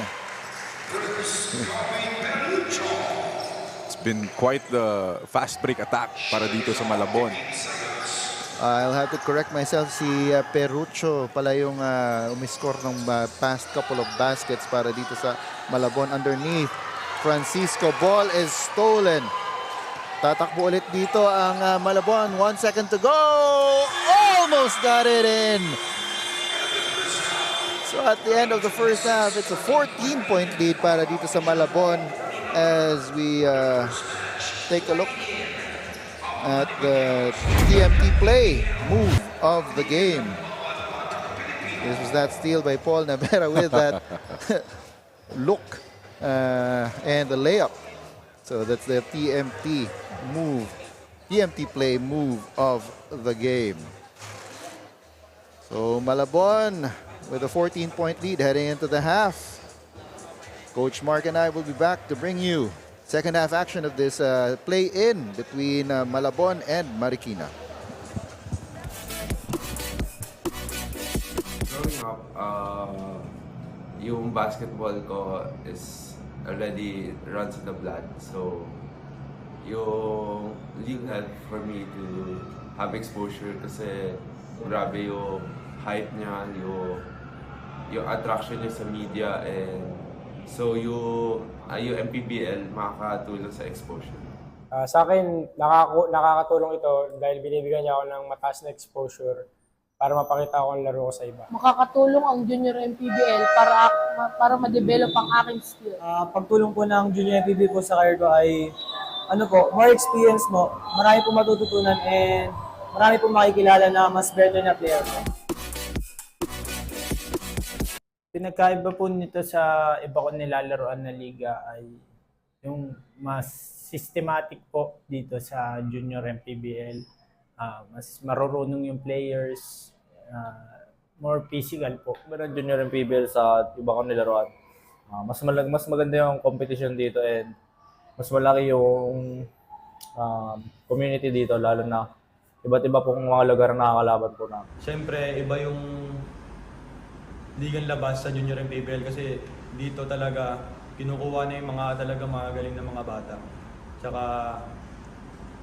It's been quite the fast break attack para dito sa Malabon. I'll have to correct myself. Si Perucho pala yung umiscore ng past couple of baskets para dito sa Malabon. Underneath, Francisco, ball is stolen. Tatakbo ulit dito ang Malabon. 1 second to go. Almost got it in. So at the end of the first half, it's a 14-point lead para dito sa Malabon as we take a look at the TMT play move of the game. This was that steal by Paul Navera with that look and the layup. So that's the TMT move, TMT play move of the game. So Malabon with a 14-point lead heading into the half. Coach Mark and I will be back to bring you second half action of this play-in between Malabon and Marikina. Growing up, yung basketball ko is already runs in the blood. So, yung league helped for me to have exposure kasi grabe yung hype niya, yung attraction niya sa media, and so yung MPBL makakatulong sa exposure. Sa akin, nakakatulong ito dahil binibigyan niya ako ng mataas na exposure para mapakita ko ang laro ko sa iba. Makakatulong ang Junior MPBL para ma-develop ang aking skill. Pagtulong po ng Junior MPBL po sa career ko ay more experience mo, marami po matututunan and marami po makikilala na mas better na player. Pinagkaiba po nito sa iba ko nilalaroan na liga ay yung mas systematic po dito sa Junior MPBL. Mas marurunong yung players, more physical po. Meron Junior MPBL sa iba ko nilaruan. Mas maganda yung competition dito and mas malaki yung community dito, lalo na iba't iba pong mga lugar na nakakalaban po namin. Siyempre, iba yung ligang labas sa Junior MPBL kasi dito talaga kinukuha na yung mga talaga magaling na mga bata. Tsaka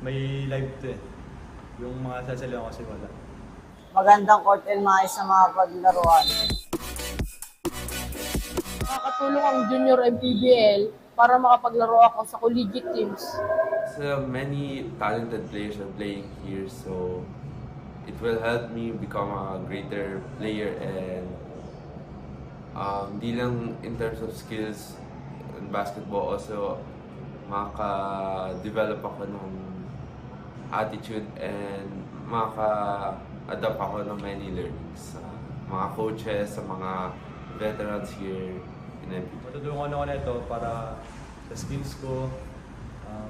may live to eh. Yung mga sasalihan kasi wala. Magandang court and maayos na mga paglaruan. Makakatulong ang Junior MPBL para makapaglaro ako sa collegiate teams. So many talented players are playing here, so it will help me become a greater player, and di lang in terms of skills in basketball, also maka-develop ako ng attitude and maka-adapt ako ng many learnings sa mga coaches, sa mga veterans here in MPBL. Matutulungan ako nito para sa skills ko,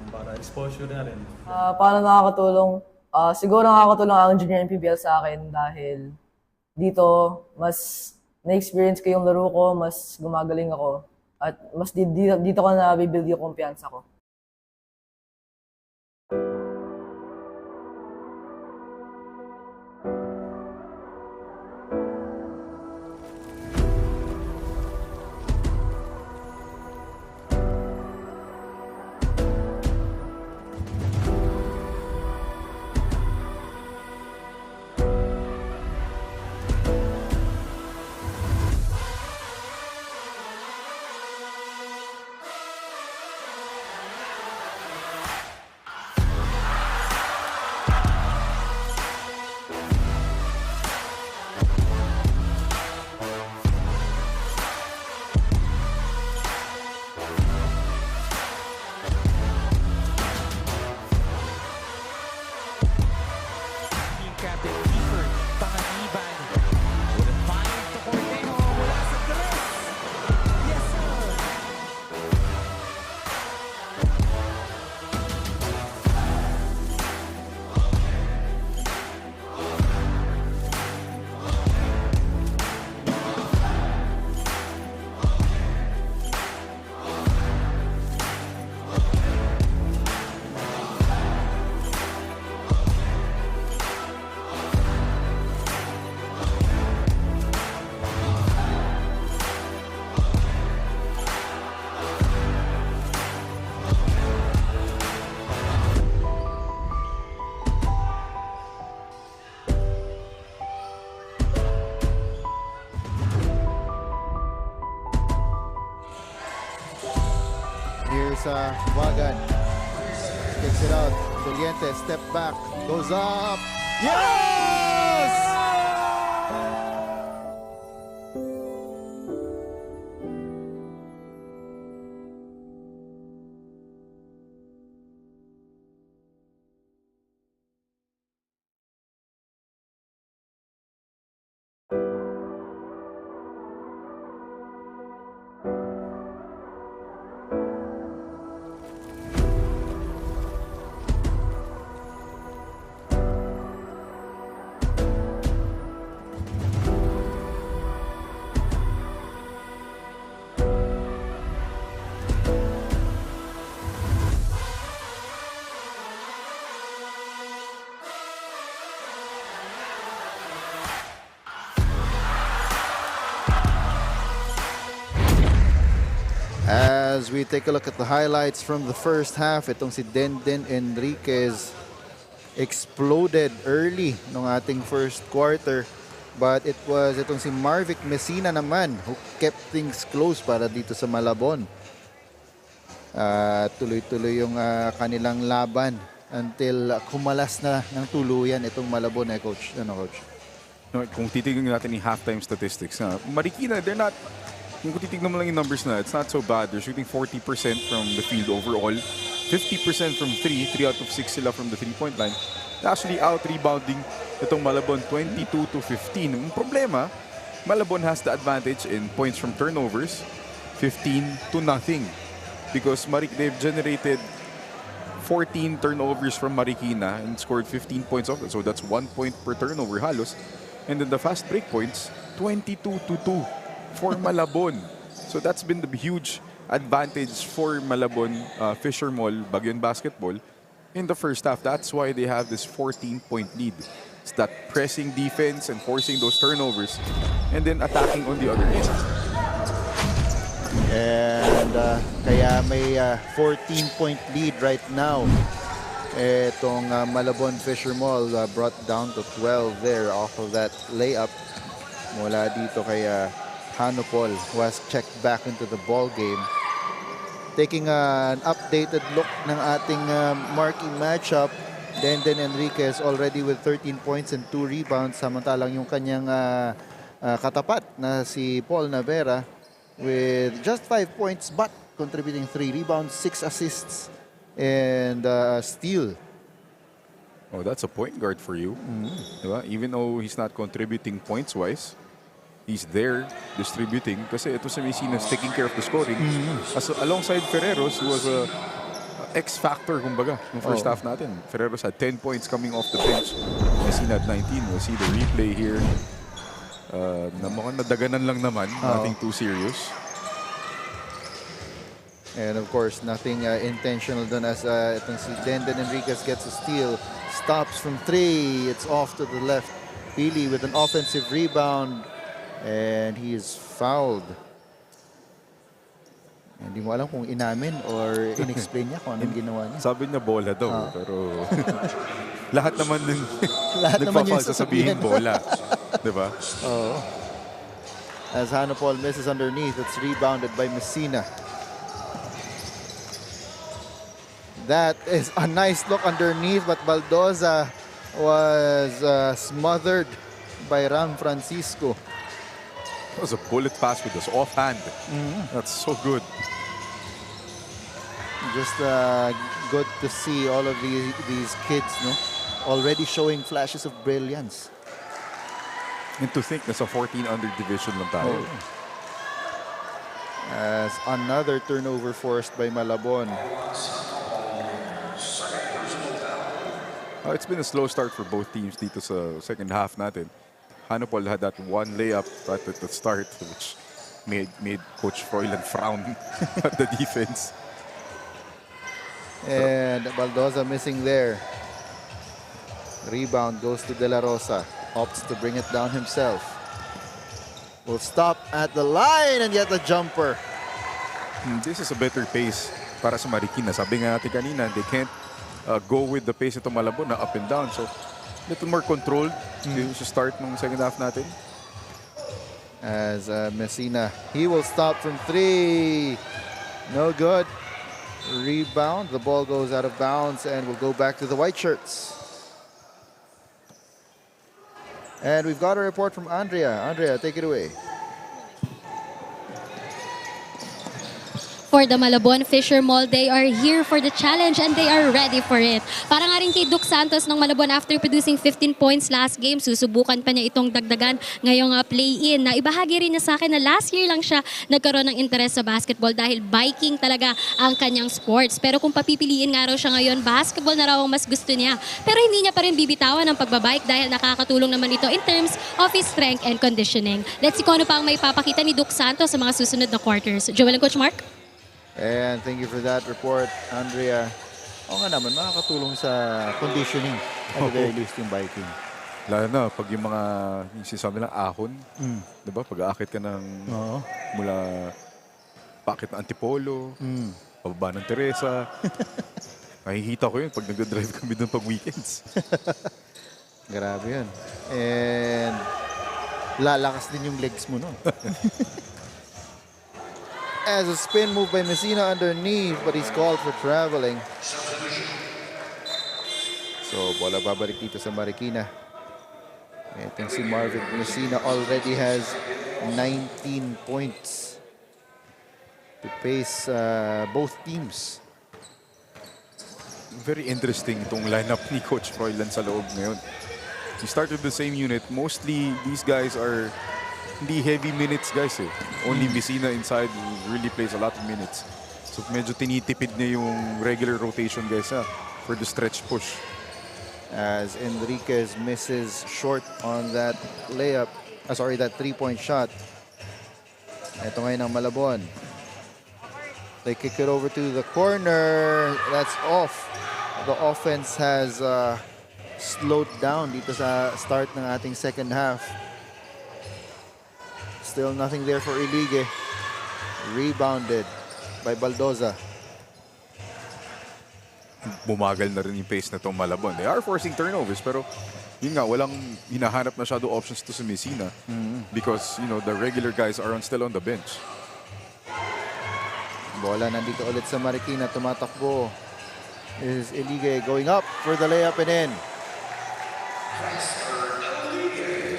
para exposure na rin. Paano nakakatulong? Siguro nakakatulong ang Junior MPBL sa akin dahil dito mas na-experience ko yung laro ko, mas gumagaling ako at mas dito ko na bibuild yung kumpiyansa ko. Here's Wagan. Kicks it out. Doliente, step back. Goes up. Yes! as we take a look at the highlights from the first half, itong si Denden Enriquez exploded early nung ating first quarter. But it was itong si Marvic Messina naman who kept things close para dito sa Malabon. Tuloy-tuloy yung kanilang laban until kumalas na ng tuluyan itong Malabon coach. Ano, coach? No, kung titignan natin yung halftime statistics, Marikina, they're not, kung titignan mo lang yung numbers na, it's not so bad. They're shooting 40% from the field overall, 50% from 3 out of 6 sila from the three-point line. Actually out-rebounding itong Malabon 22-15. Ang problema, Malabon has the advantage in points from turnovers, 15-0. Because they've generated 14 turnovers from Marikina and scored 15 points off it. So that's 1 point per turnover halos. And then the fast break points, 22-2 for Malabon. So that's been the huge advantage for Malabon Fisher Mall Bagyon Basketball in the first half. That's why they have this 14-point lead. It's that pressing defense and forcing those turnovers and then attacking on the other end. And kaya may 14-point lead right now. Itong Malabon Fisher Mall brought down to 12 there off of that layup mula dito kay Hanopol, who has checked back into the ball game. Taking an updated look ng ating marquee matchup, Denden Enriquez already with 13 points and 2 rebounds, samantalang yung kanyang katapat na si Paul Navera with just 5 points but contributing 3 rebounds, 6 assists, and steal. Oh, that's a point guard for you. Diba? Even though he's not contributing points-wise, he's there distributing kasi ito si Messina's taking care of the scoring. As alongside Ferreros, who was a X-factor kumbaga ng first half natin. Ferreros had 10 points coming off the bench. Messina at 19. We'll see the replay here. Na mukhang nadaganan lang naman. Nothing too serious. And of course, nothing intentional done as itong si Denden Enriquez gets a steal. Stops from 3. It's off to the left. Pili with an offensive rebound. And he is fouled. Hindi mo alam kung inamin or in-explain niya kung anong ginawa niya. Sabi niya bola daw, pero lahat naman din lahat naman yung sasabihin bola. Diba? Oo. As Hanopol misses underneath, it's rebounded by Messina. That is a nice look underneath, but Baldoza was smothered by Ram Francisco. That was a bullet pass with his offhand. That's so good. Just good to see all of these kids, no, already showing flashes of brilliance. And to think nasa 14 under division lang tayo. As another turnover forced by Malabon. It's been a slow start for both teams dito sa second half natin. Hanopol had that one layup right at the start, which made Coach Froilan frown at the defense. And Baldoza missing there. Rebound goes to De La Rosa. Opts to bring it down himself. Will stop at the line and get the jumper. This is a better pace para sa Marikina. Sabi nga natin kanina, they can't go with the pace ito Malabon na up and down. So, a little more controlled sa start ng second half natin. As Messina, he will stop from 3. No good. Rebound. The ball goes out of bounds and will go back to the white shirts. And we've got a report from Andrea. Andrea, take it away. For the Malabon Fisher Mall, they are here for the challenge and they are ready for it. Para nga rin kay Duke Santos ng Malabon, after producing 15 points last game, susubukan pa niya itong dagdagan ngayong play-in. Na ibahagi rin niya sa akin na last year lang siya nagkaroon ng interest sa basketball dahil biking talaga ang kanyang sports. Pero kung papipiliin nga raw siya ngayon, basketball na raw ang mas gusto niya. Pero hindi niya pa rin bibitawan ang pagbabike dahil nakakatulong naman ito in terms of his strength and conditioning. Let's see kung ano pa ang may papakita ni Duke Santos sa mga susunod na quarters. Joel and Coach Mark? And thank you for that report, Andrea. Oo nga naman, makakatulong sa conditioning at the very least yung biking. Lalo na pag yung mga sinasabi lang ahon, diba? Pag aakit ka ng mula bakit na Antipolo, pababa ng Teresa. Nakikita ko yun pag nag-drive kami doon pag weekends. Grabe yun. And lalakas din yung legs mo, no? As a spin move by Messina underneath, but he's called for traveling. So, bola babalik dito sa Marikina. I think si Marvin Messina already has 19 points to pace both teams. Very interesting itong lineup ni Coach Froilan sa loob ngayon. He started the same unit. Mostly, these guys are hindi heavy minutes guys eh. Only Messina inside who really plays a lot of minutes. So medyo tinitipid niya yung regular rotation guys for the stretch push. As Enriquez misses short on that layup, that three-point shot. Ito ngayon ang Malabon. They kick it over to the corner. That's off. The offense has slowed down dito sa start ng ating second half. Still nothing there for Ilige. Rebounded by Baldoza. Bumagal na rin yung pace na itong Malabon. They are forcing turnovers pero yun nga, walang hinahanap na shadow options to sa Messina because, you know, the regular guys are still on the bench. Bola nandito ulit sa Marikina. Tumatakbo is Ilige going up for the layup and in.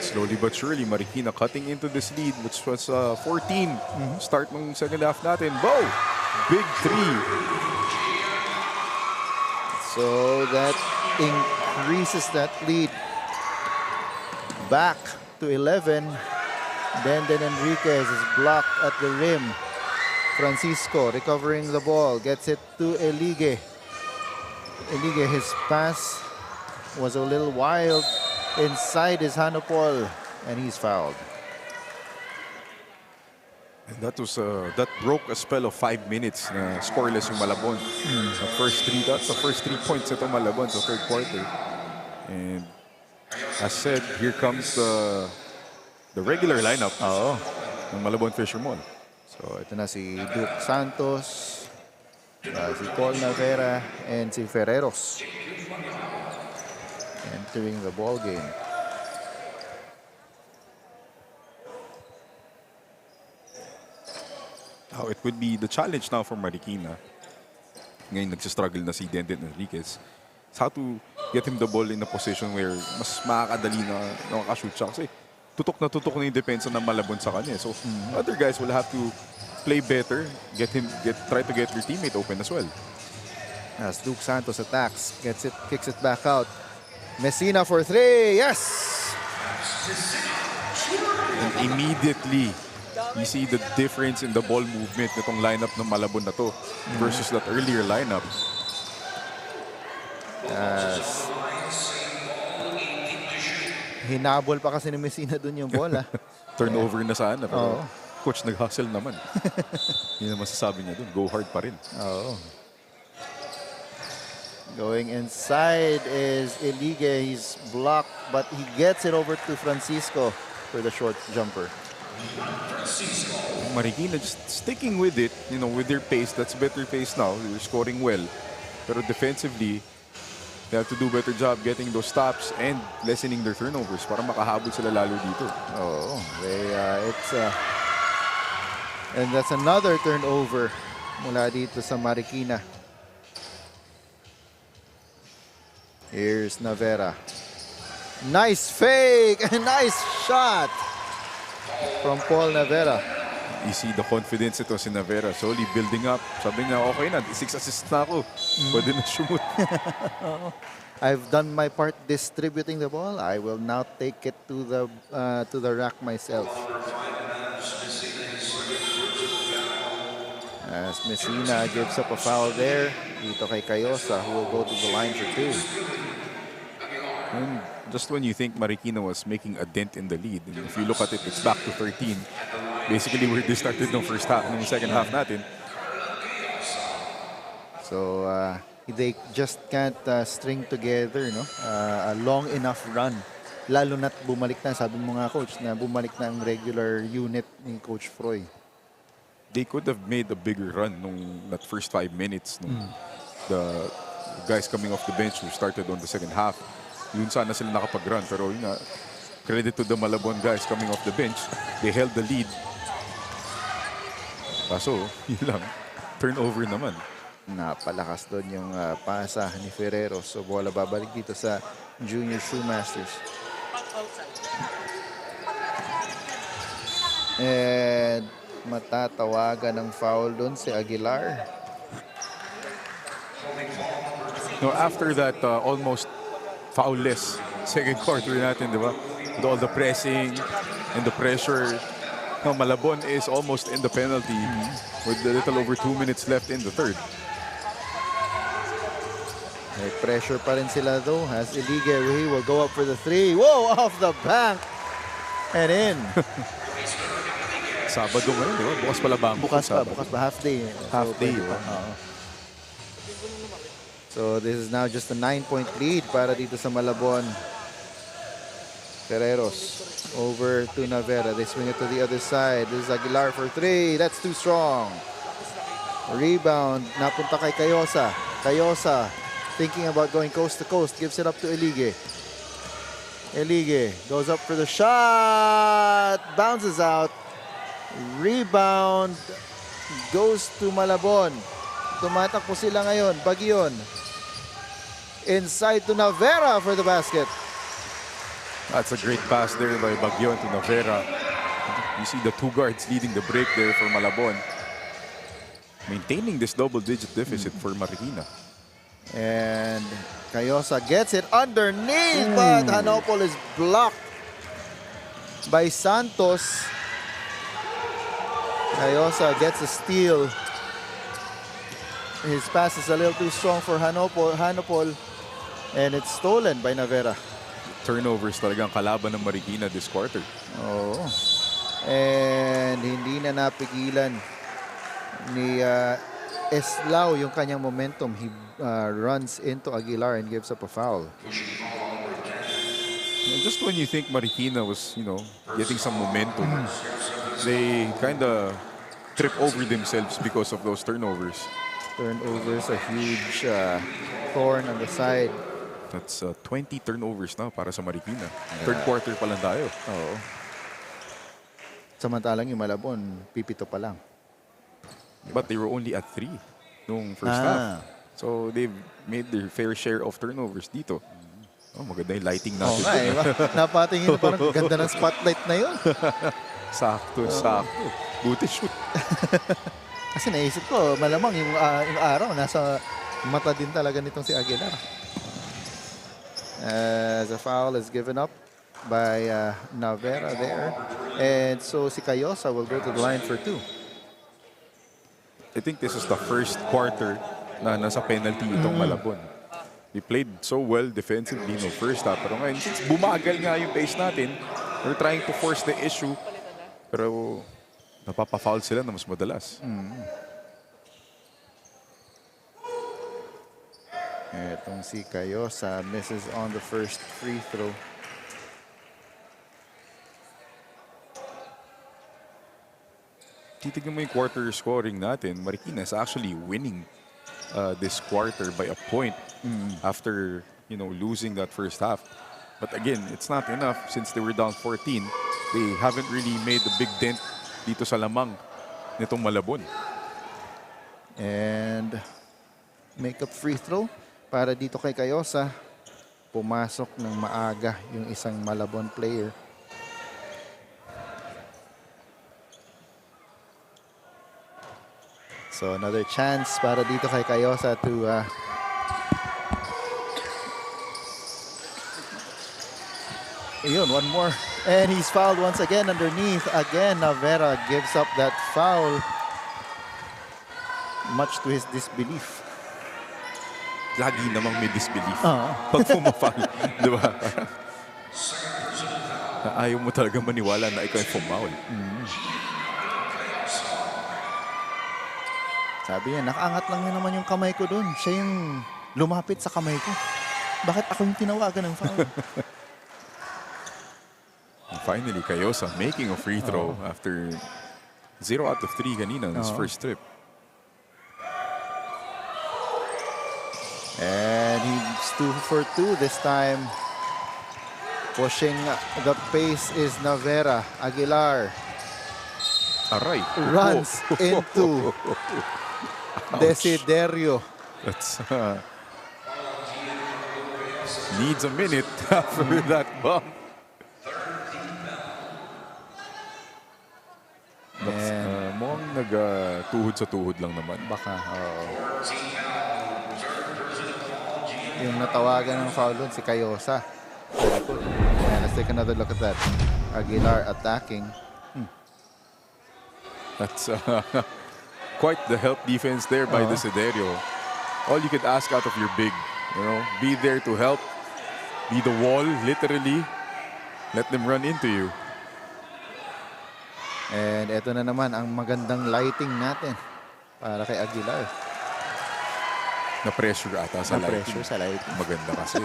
Slowly but surely, Marikina cutting into this lead which was 14. Start ng second half natin. Bow! Big three. So that increases that lead back to 11. Then Enriquez is blocked at the rim. Francisco recovering the ball, gets it to Ilige. Ilige, his pass was a little wild inside his Hanopol, and he's fouled. And that was that broke a spell of 5 minutes na scoreless yung Malabon. That's the first 3 points itong Malabon sa third quarter. And as said, here comes the regular lineup ng Malabon Fishermen. So ito na si Duke Santos, si Paul Navera, and si Ferreros entering the ball game. How it would be the challenge now for Marikina. Ngayon nagsistruggle na si Denden Enriquez. It's how to get him the ball in a position where mas makakadali na makakashoot siya. Kasi tutok na yung depensa ng Malabon sa kanya. So other guys will have to play better, try to get your teammate open as well. As Duke Santos attacks, kicks it back out. Messina for three, yes! And immediately, you see the difference in the ball movement nitong lineup ng Malabon na to versus that earlier lineup. Yes. Hinabol pa kasi ni Messina dun yung bola. Turnover na sana, pero coach nag-hustle naman. Yun ang masasabi niya dun. Go hard pa rin. Going inside is Ilige. He's blocked, but he gets it over to Francisco for the short jumper. Marikina just sticking with it, you know, with their pace. That's better pace now. They're scoring well. Pero defensively, they have to do a better job getting those stops and lessening their turnovers para makahabol sila lalo dito. And that's another turnover mula dito sa Marikina. Here's Navera. Nice fake! Nice shot from Paul Navera. You see the confidence ito si Navera slowly building up. Sabi niya, okay na, 6 assists na ako. Pwede na shoot. I've done my part distributing the ball. I will now take it to the rack myself. As Messina gives up a foul there, dito kay Cayosa, who will go to the line for two. And just when you think Marikina was making a dent in the lead, and if you look at it, it's back to 13. Basically, where they started ng second half natin. So, they just can't string together, no? A long enough run. Lalo na't bumalik na, sabi mo nga coach, na bumalik na ang regular unit ni Coach Froy. they could have made a bigger run nung that first 5 minutes nung the guys coming off the bench who started on the second half. Yun sana sila nakapag-run. Pero yun nga, credit to the Malabon guys coming off the bench. They held the lead. Kaso, yun lang. Turnover naman. Napalakas doon yung pasa ni Ferrero. So bola babalik dito sa Junior Shoemasters. And matatawagan ng foul doon si Aguilar. No, after that almost foul-less second quarter natin, di ba? With all the pressing and the pressure. No, Malabon is almost in the penalty with a little over 2 minutes left in the third. May pressure pa rin sila though as Elige, he will go up for the three. Whoa, off the bank. And in. Sabado ngayon, di ba? Bukas pala bangko. Bukas pa. Half day. Half day. So this is now just a 9-point lead para dito sa Malabon. Ferreros over to Navera. They swing it to the other side. This is Aguilar for three. That's too strong. Rebound. Napunta kay Cayosa. Cayosa thinking about going coast to coast. Gives it up to Elige. Elige goes up for the shot. Bounces out. Rebound goes to Malabon. Tumatakbo sila ngayon. Bagyon. Inside to Navera for the basket. That's a great pass there by Bagyon to Navera. You see the two guards leading the break there for Malabon. Maintaining this double-digit deficit for Marikina. And Cayosa gets it underneath, but Hanopol is blocked by Santos. Cayosa gets a steal. His pass is a little too strong for Hanopol, and it's stolen by Navera. Turnovers talagang kalaban ng Marikina this quarter. Oh. And hindi na napigilan ni Eslao yung kanyang momentum. He runs into Aguilar and gives up a foul. Just when you think Marikina was, getting some momentum, they kind of trip over themselves because of those turnovers. Turnovers, a huge thorn on the side. That's 20 turnovers now para sa Marikina. Third quarter pa lang tayo. Oo. Samantalang yung Malabon, pipito pa lang. But they were only at 3 nung first half. So they've made their fair share of turnovers dito. Oh, maganda yung lighting natin. Napatingin parang ganda ng spotlight na yun. Sakto. Buti shoot. Kasi naisip ko, malamang yung araw, nasa mata din talaga nitong si Aguilar. As a foul is given up by Navera there. And so si Cayosa will go to the line for 2. I think this is the first quarter na nasa penalty itong Malabon. They played so well defensively no first half. Pero ngayon, since bumagal nga yung pace natin, we're trying to force the issue. Pero napapa-foul sila na mas madalas. Etong si Cayosa misses on the first free throw. Titignan mo yung quarter scoring natin. Marikina is actually winning this quarter by a point after losing that first half. But again, it's not enough since they were down 14. They haven't really made a big dent dito sa lamang nitong Malabon. And make up free throw para dito kay Cayosa. Pumasok ng maaga yung isang Malabon player. So another chance para dito kay Cayosa to ayun, one more. And he's fouled once again underneath. Again, Navera gives up that foul. Much to his disbelief. Lagi namang may disbelief. Pag pumafoul, di ba? Ayaw mo talaga maniwala na ikaw ay pumaul. Sabi niya, nakaangat lang niya naman yung kamay ko doon. Siya yung lumapit sa kamay ko. Bakit ako yung tinawagan ng foul? And finally, Cayosa making a free throw after 0 out of 3 kanina on his Oo. first trip. And he's 2 for 2 this time. Pushing the pace is Navera. Aguilar Aray. runs into Desiderio. That's needs a minute after that bump. And Mukhang nag-tuhod sa tuhod lang naman. baka, yung natawagan ng foul doon, si Cayosa. And let's take another look at that. Aguilar attacking. That's quite the help defense there by Desiderio. All you could ask out of your big, be there to help, be the wall, literally. Let them run into you. And eto na naman ang magandang lighting natin para kay Aguilar. Na-pressure ata sa lighting. Na-pressure sa lighting. Maganda kasi.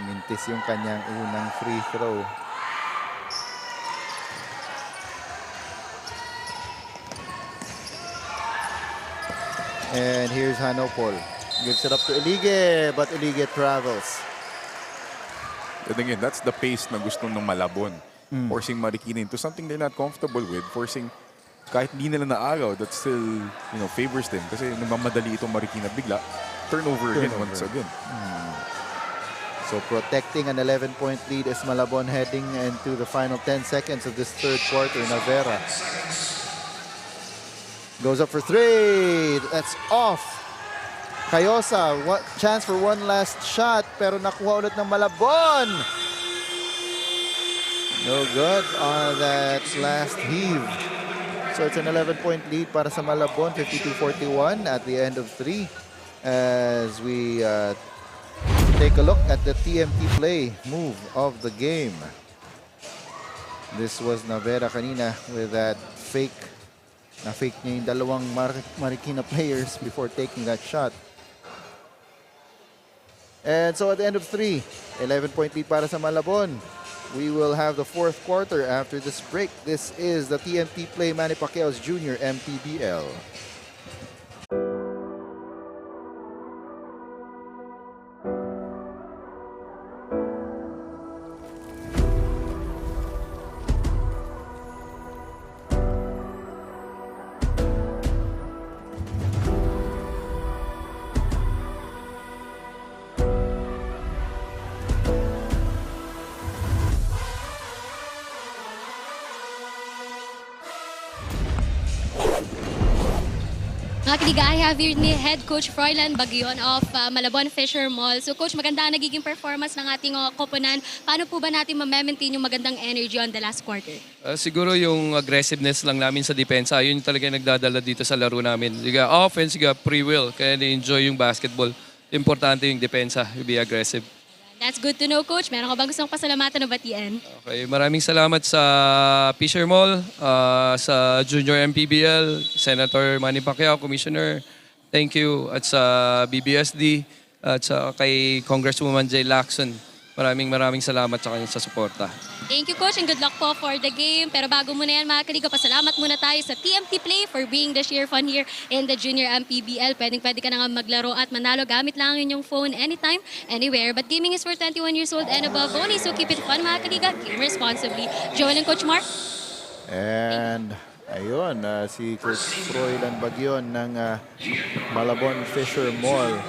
Mintis yung kanyang unang free throw. And here's Hanopol. Gives it up to Elige, but Elige travels. And again, that's the pace na gusto ng Malabon. Forcing Marikina into something they're not comfortable with. Forcing, kahit hindi nila naagaw, that still, favors them. Kasi nagmamadali itong Marikina bigla. Turnover again once again. So protecting an 11-point lead is Malabon heading into the final 10 seconds of this third quarter. Navera goes up for 3. That's off. Cayosa, chance for one last shot, pero nakuha ulit ng Malabon. No good on that last heave. So it's an 11-point lead para sa Malabon, 52-41 at the end of 3. As we take a look at the TMT play move of the game. This was Navera kanina with that fake. Na-fake niya yung dalawang Marikina players before taking that shot. And so at the end of 3, 11-point lead para sa Malabon. We will have the fourth quarter after this break. This is the TMT Play Manny Pacquiao's Junior MPBL. Mga kaliga, I have here ni Head Coach Froilan Bagyon of Malabon Fisher Mall. So Coach, maganda ang nagiging performance ng ating koponan. Paano po ba natin ma-maintain yung magandang energy on the last quarter? Siguro yung aggressiveness lang namin sa depensa, yun talaga yung nagdadala dito sa laro namin. Liga offense, liga free will, kaya na-enjoy yung basketball. Importante yung depensa, you be aggressive. That's good to know, Coach. Meron ka bang gustong pasalamatan o batiin? Okay, maraming salamat sa Fisher Mall, sa Junior MPBL, Senator Manny Pacquiao, Commissioner. Thank you. At sa BBSD, at sa kay Congresswoman Jay Lacson. Maraming salamat sa kanya sa suporta. Thank you, Coach, and good luck po for the game. Pero bago muna yan, mga kaliga, pasalamat muna tayo sa TMT Play for being the sheer fun here in the Junior MPBL. Pwede ka na nga maglaro at manalo. Gamit lang ang inyong phone anytime, anywhere. But gaming is for 21 years old and above only, so keep it fun, mga kaliga. Game responsibly. Joel and Coach Mark. And ayun, si Coach Froilan Bagyon ng Malabon Fisher Mall.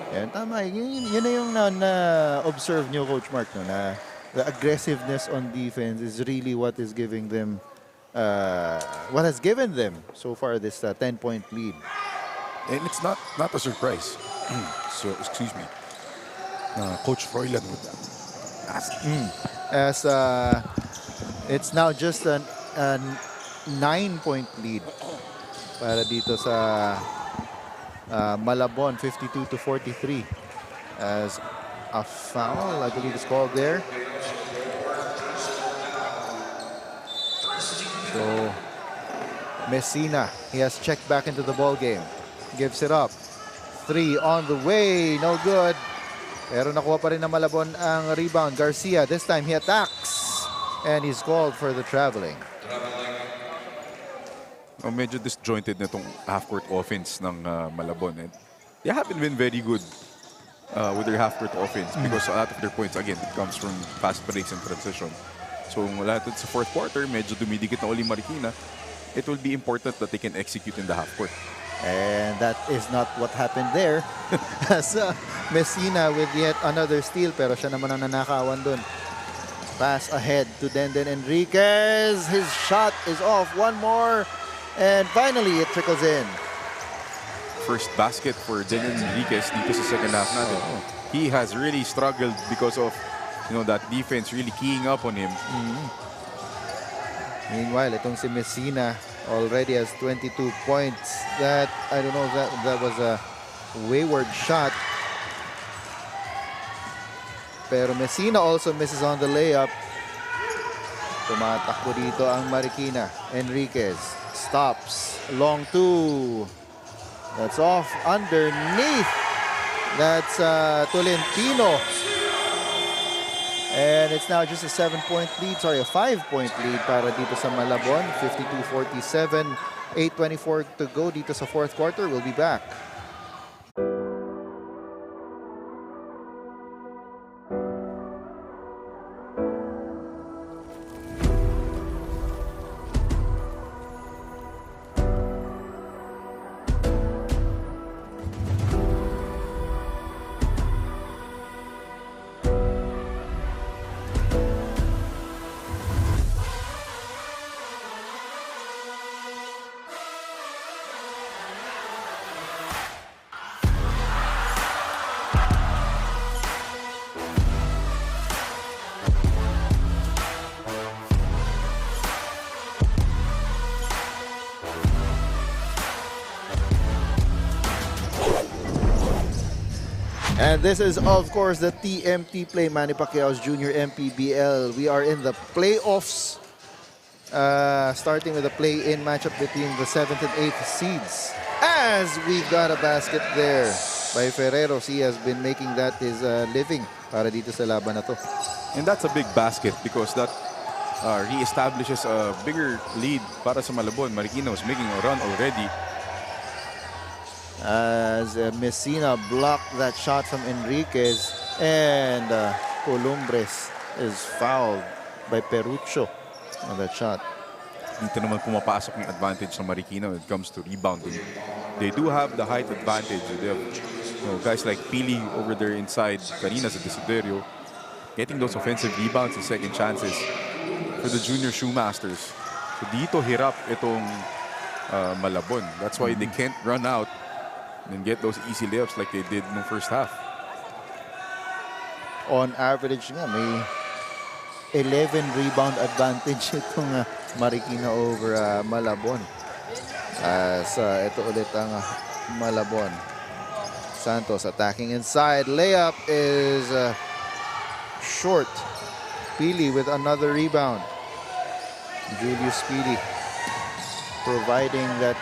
Yan, tama. Yun na yung na-observe nyo, Coach Mark, no, na the aggressiveness on defense is really what is giving them, what has given them so far this 10-point lead. And it's not a surprise. So, excuse me. Coach Froilan would ask. As it's now just a 9-point lead para dito sa Malabon, 52-43. As a foul, I believe, is called there. So, Messina, he has checked back into the ball game. Gives it up. 3 on the way, no good. Pero nakuha pa rin ng Malabon ang rebound. Garcia, this time he attacks. and he's called for the traveling. Medyo disjointed na itong half-court offense ng Malabon. And they haven't been very good with their half-court offense because a lot of their points, again, it comes from fast breaks and transition. So mula sa fourth quarter, medyo dumidikit na uli Marikina. It will be important that they can execute in the half-court. And that is not what happened there. As Messina with yet another steal, pero siya naman ang nanakawan dun. Pass ahead to Denden Enriquez. His shot is off. One more. And finally, it trickles in. First basket for Denden Enriquez dito sa second half natin. He has really struggled because of that defense really keying up on him. Meanwhile, itong si Messina already has 22 points. That, I don't know, that was a wayward shot. Pero Messina also misses on the layup. Tumatakbo dito ang Marikina. Enriquez stops. Long two. That's off underneath. That's Tolentino. And it's now just a 7-point lead. Sorry, a 5-point lead para dito sa Malabon. 52-47. 8:24 to go dito sa fourth quarter. We'll be back. And this is, of course, the TMT play, Manny Pacquiao's Junior MPBL. We are in the playoffs, starting with a play-in matchup between the 7th and 8th seeds. As we've got a basket there by Ferreros. He has been making that his living para dito sa laban na to. And that's a big basket because that re-establishes a bigger lead para sa Malabon. Marikina was making a run already. As Messina blocked that shot from Enriquez, and Columbres is fouled by Perucho on that shot. Dito naman pumapasok yung advantage ng Marikina when it comes to rebounding. They do have the height advantage. They have guys like Pili over there inside, Karina sa Desiderio, getting those offensive rebounds and second chances for the junior Shoemasters. So dito hirap itong Malabon. That's why they can't run out and get those easy layups like they did in the first half. On average nga, may 11 rebound advantage itong Marikina over Malabon. As ito ulit ang Malabon. Santos attacking inside. Layup is short. Pili with another rebound. Julius Pili providing that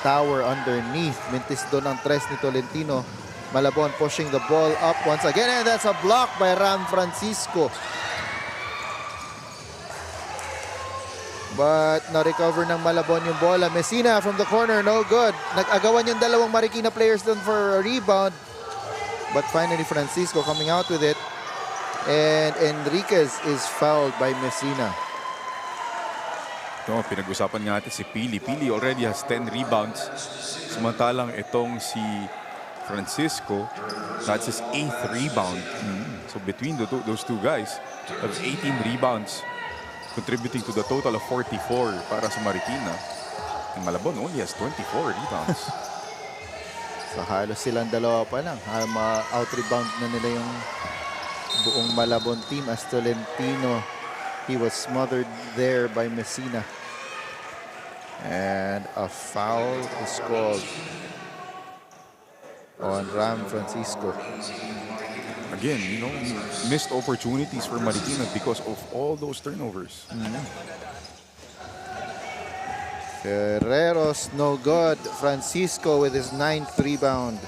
tower underneath. Mintis doon ang tres ni Tolentino. Malabon pushing the ball up once again, and that's a block by Ram Francisco. But na-recover ng Malabon yung bola. Messina from the corner, no good. Nag-agawan yung dalawang Marikina players doon for a rebound. But finally Francisco coming out with it. And Enriquez is fouled by Messina. Pinag-usapan nga natin si Pili. Pili already has 10 rebounds. Samantalang itong si Francisco, that's his 8th rebound. So between those two guys, have 18 rebounds, contributing to the total of 44 para sa Marikina. And Malabon only has 24 rebounds. So halos silang dalawa pa lang. Out-rebound na nila yung buong Malabon team as Tolentino. He was smothered there by Messina. And a foul is called on Ram Francisco. Again, missed opportunities for Marikina because of all those turnovers. Ferreros, no good. Francisco with his 9th rebound.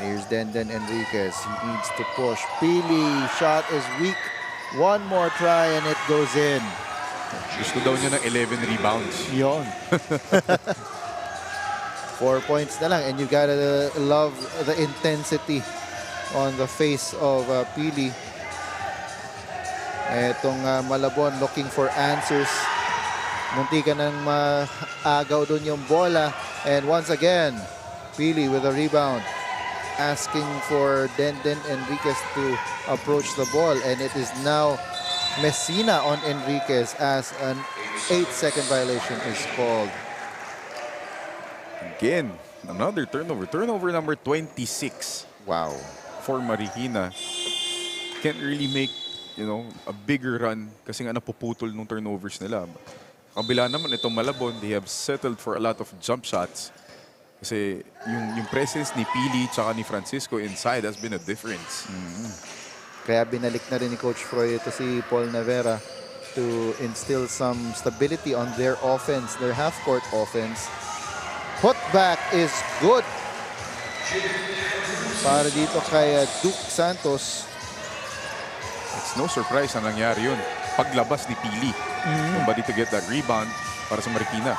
And here's Denden Enriquez. He needs to push. Pili, shot is weak. One more try and it goes in. Gusto daw niya ng 11 rebounds. Yon. 4 points na lang. And you gotta love the intensity on the face of Pili. Etong Malabon looking for answers. Munti ka nang maagaw doon yung bola. And once again, Pili with a rebound. Asking for Denden Enriquez to approach the ball. And it is now Messina on Enriquez as an 8-second violation is called. Again, another turnover. Turnover number 26. Wow. For Marikina. Can't really make, a bigger run kasi nga napuputol nung turnovers nila. Kabila naman itong Malabon, they have settled for a lot of jump shots. Kasi yung presence ni Pili tsaka ni Francisco inside has been a difference. Kaya binalik na rin ni Coach Froy ito si Paul Navera to instill some stability on their offense, their half-court offense. Putback is good para dito kay Duke Santos. It's no surprise na nangyari yun. Paglabas ni Pili. Nobody to get that rebound para sa Marikina.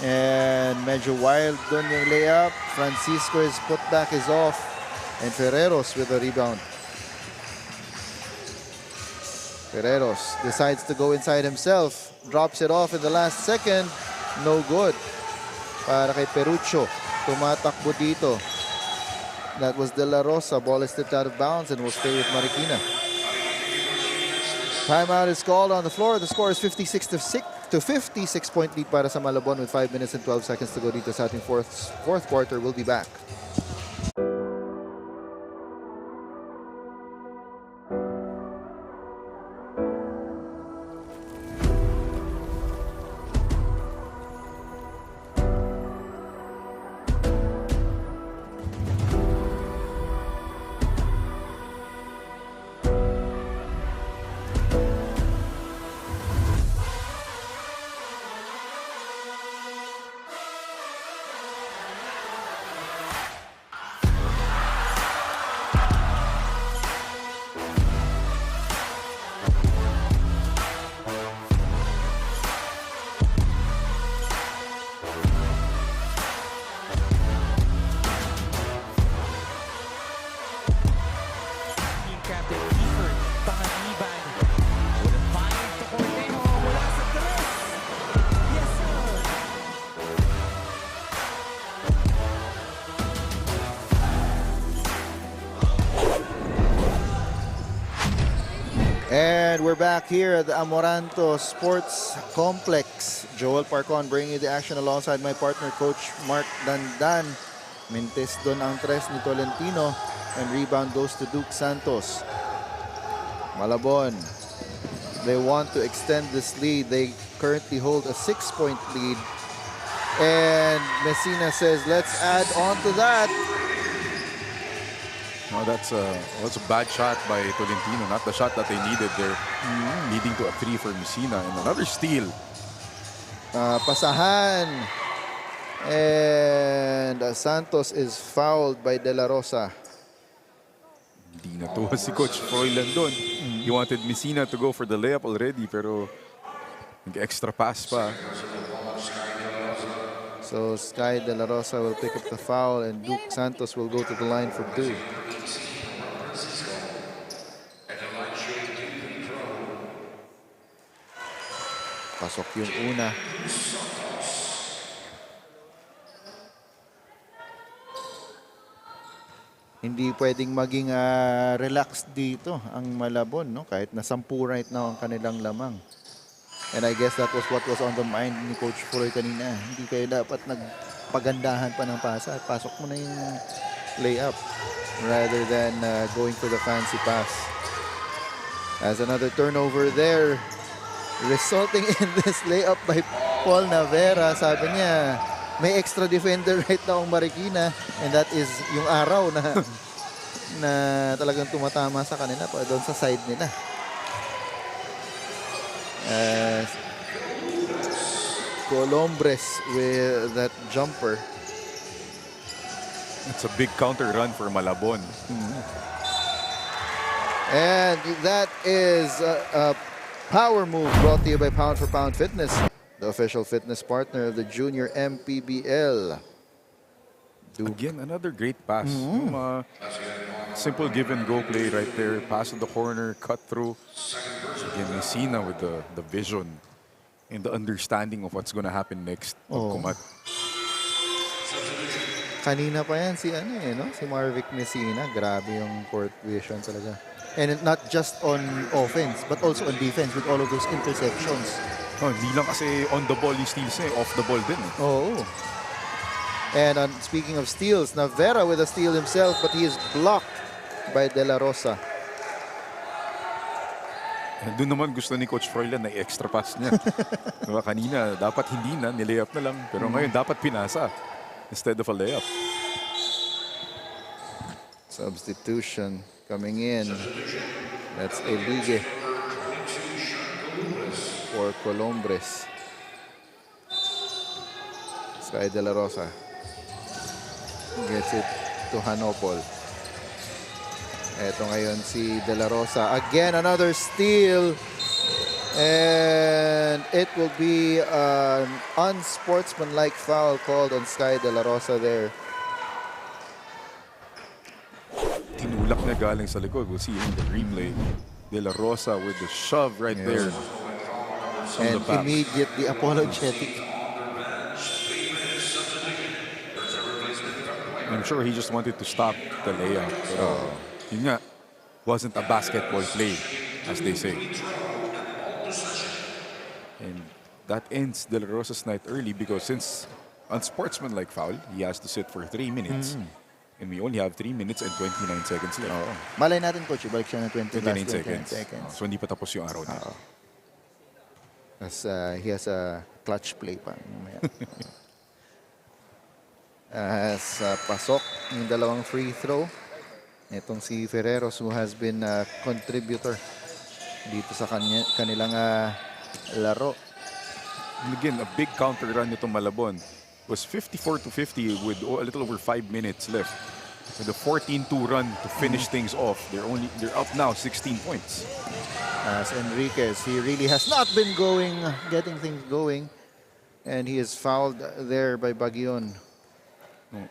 And medyo wild doon yung layup. Francisco's putback is off. And Ferreros with a rebound. Ferreros decides to go inside himself. Drops it off in the last second. No good. Para kay Perucho. Tumatakbo dito. That was De La Rosa. Ball is tipped out of bounds and will stay with Marikina. Timeout is called on the floor. The score is 56 to 56-point lead para sa Malabon with 5 minutes and 12 seconds to go dito sa ating fourth quarter. We'll be back. And we're back here at the Amoranto Sports Complex. Joel Parcon bringing you the action alongside my partner, Coach Mark Dandan. Mintes doon ang tres ni Tolentino. And rebound goes to Duke Santos. Malabon. They want to extend this lead. They currently hold a 6-point lead. And Messina says, let's add on to that. No, that's a bad shot by Tolentino. Not the shot that they needed there. Leading to a 3 for Messina. And another steal. Pasahan. And Santos is fouled by De La Rosa. Hindi natuwa si Coach Froilan doon. He wanted Messina to go for the layup already. Pero nag-extra pass pa. So Sky De La Rosa will pick up the foul and Duke Santos will go to the line for 2. Pasok yung una. Hindi pwedeng maging relaxed dito ang Malabon, no? Kahit na 10 right now ang kanilang lamang. And I guess that was what was on the mind ni Coach Froy kanina. Hindi kayo dapat nagpagandahan pa ng pasa. Pasok mo na yung layup rather than going for the fancy pass. As another turnover there, resulting in this layup by Paul Navera. Sabi niya, may extra defender right now ang Marikina. And that is yung araw na talagang tumatama sa kanila pa doon sa side nila. Colombres with that jumper. It's a big counter run for Malabon. And that is a power move brought to you by Pound for Pound Fitness, the official fitness partner of the Junior MPBL. Again, another great pass. Simple give and go play right there. Pass to the corner, cut through. Again, Messina with the vision and the understanding of what's gonna happen next. Kumat. Kanina pa yan si si Marvic Messina. Grabe yung court vision talaga. And not just on offense, but also on defense with all of those interceptions. Hindi lang kasi on the ball yung steals off the ball din. And speaking of steals, Navera with a steal himself, but he is blocked by De La Rosa. Doon naman gusto ni Coach Froilan na extra pass niya. Diba, kanina, dapat hindi na, nilayup na lang. Pero ngayon, dapat pinasa instead of a layup. Substitution coming in. That's Elige for Colombres. Sky De La Rosa gets it to Hanopol. Eto ngayon si De La Rosa. Again, another steal. And it will be an unsportsmanlike foul called on Sky De La Rosa there. Tinulak niya galing sa likod. We'll see in the replay. De La Rosa with the shove right there. And immediately apologetic. I'm sure he just wanted to stop the layup. Yun nga, wasn't a basketball play, as they say. And that ends De La Rosa's night early because since unsportsmanlike foul, he has to sit for 3 minutes. And we only have 3 minutes and 29 seconds left. Malay natin, Coach, ibalik siya ng 29 seconds. So hindi pa tapos yung araw na. As he has a clutch play pa. As pasok yung dalawang free throw. Itong si Ferreros, who has been a contributor dito sa kanilang laro. And again, a big counter run nitong Malabon. It was 54-50 with a little over 5 minutes left. With a 14-2 run to finish things off. They're up now 16 points. As Enriquez, he really has not been getting things going. And he is fouled there by Baguion.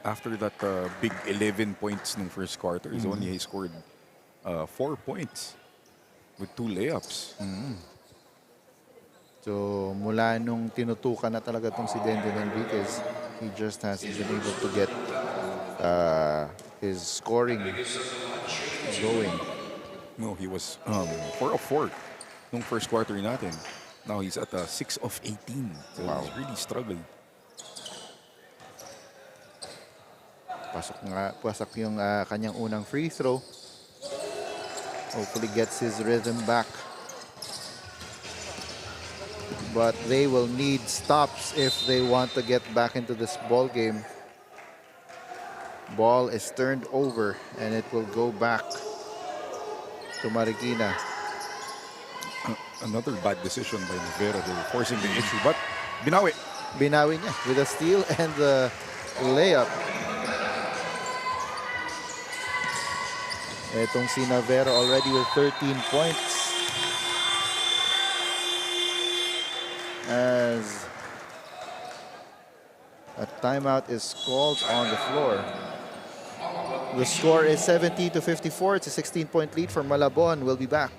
After that big 11 points in the first quarter, he scored 4 points with 2 layups. So mula nung tinutukan na talaga itong si Denden Enriquez, he just hasn't been able to get his scoring going. No, he was 4 of 4 nung first quarter natin. Now he's at 6 of 18. So he's really struggled. Pasok yung kanyang unang free throw. Hopefully gets his rhythm back. But they will need stops if they want to get back into this ball game. Ball is turned over and it will go back to Marikina. Another bad decision by Navera. They were forcing the issue, but binawi. Binawi niya with a steal and the layup. Etong si Navera already with 13 points. As a timeout is called on the floor. The score is 70-54. It's a 16-point lead for Malabon. We'll be back.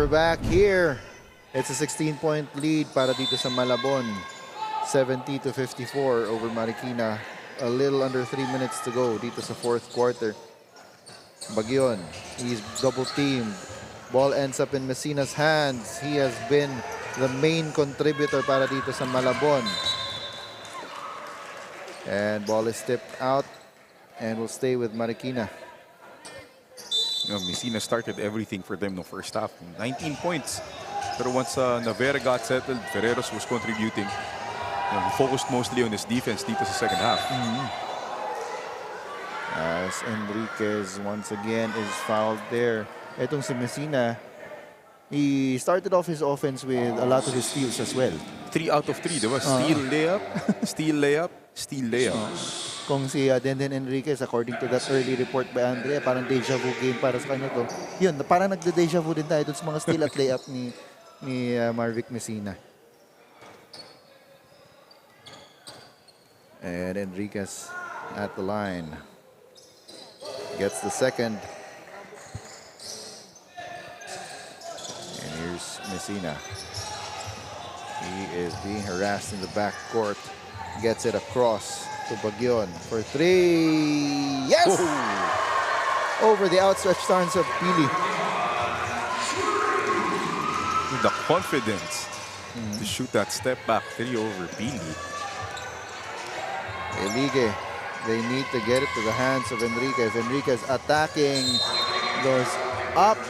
we're back here. It's a 16-point lead para dito sa Malabon. 70-54 over Marikina. A little under 3 minutes to go dito sa fourth quarter. Bagyon, he's double teamed. Ball ends up in Messina's hands. He has been the main contributor para dito sa Malabon. And ball is tipped out and will stay with Marikina. Messina started everything for them no first half. 19 points. Pero once Navarra got settled, Ferreros was contributing. He focused mostly on his defense dito sa second half. As Enriquez once again is fouled there. Etong si Messina, he started off his offense with a lot of his steals as well. 3 out of 3, diba? Steal, layup, steal, layup, steal, layup. Kung si Denden Enriquez, according to that early report by Andrea, parang deja vu game para sa kanya to. Yun, parang nagde-deja vu din tayo dun sa mga steal at layup ni Marvic Messina. And Enriquez at the line. Gets the second. And here's Messina. He is being harassed in the backcourt. Gets it across to Bagyon for 3. Yes! Over the outstretched arms of Pili. With the confidence to shoot that step back 3 over Pili. Elige, they need to get it to the hands of Enriquez. Enriquez attacking, goes up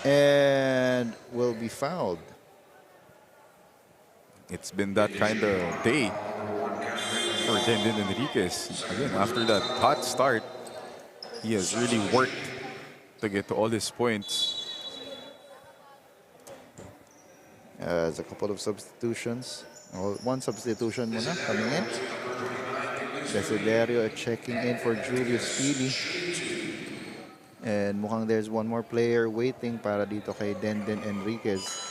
and will be fouled. It's been that kind of day for Denden Enriquez. Again, after that hot start, he has really worked to get to all his points. There's a couple of substitutions. Well, one substitution muna coming in. Desiderio checking in for Julius Pili. And mukhang there's one more player waiting para dito kay Denden Enriquez.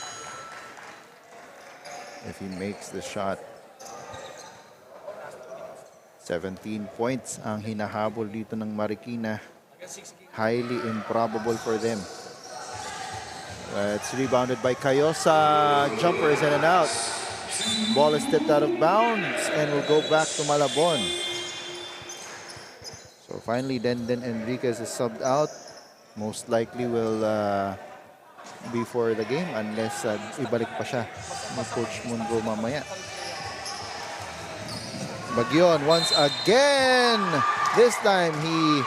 If he makes the shot. 17 points ang hinahabol dito ng Marikina. Highly improbable for them. It's rebounded by Cayosa. Jumper is in and out. Ball is tipped out of bounds and will go back to Malabon. So finally, Denden Enriquez is subbed out. Most likely will be for the game unless ibalik pa siya ni Coach Mungo mamaya. Bagyon once again. This time he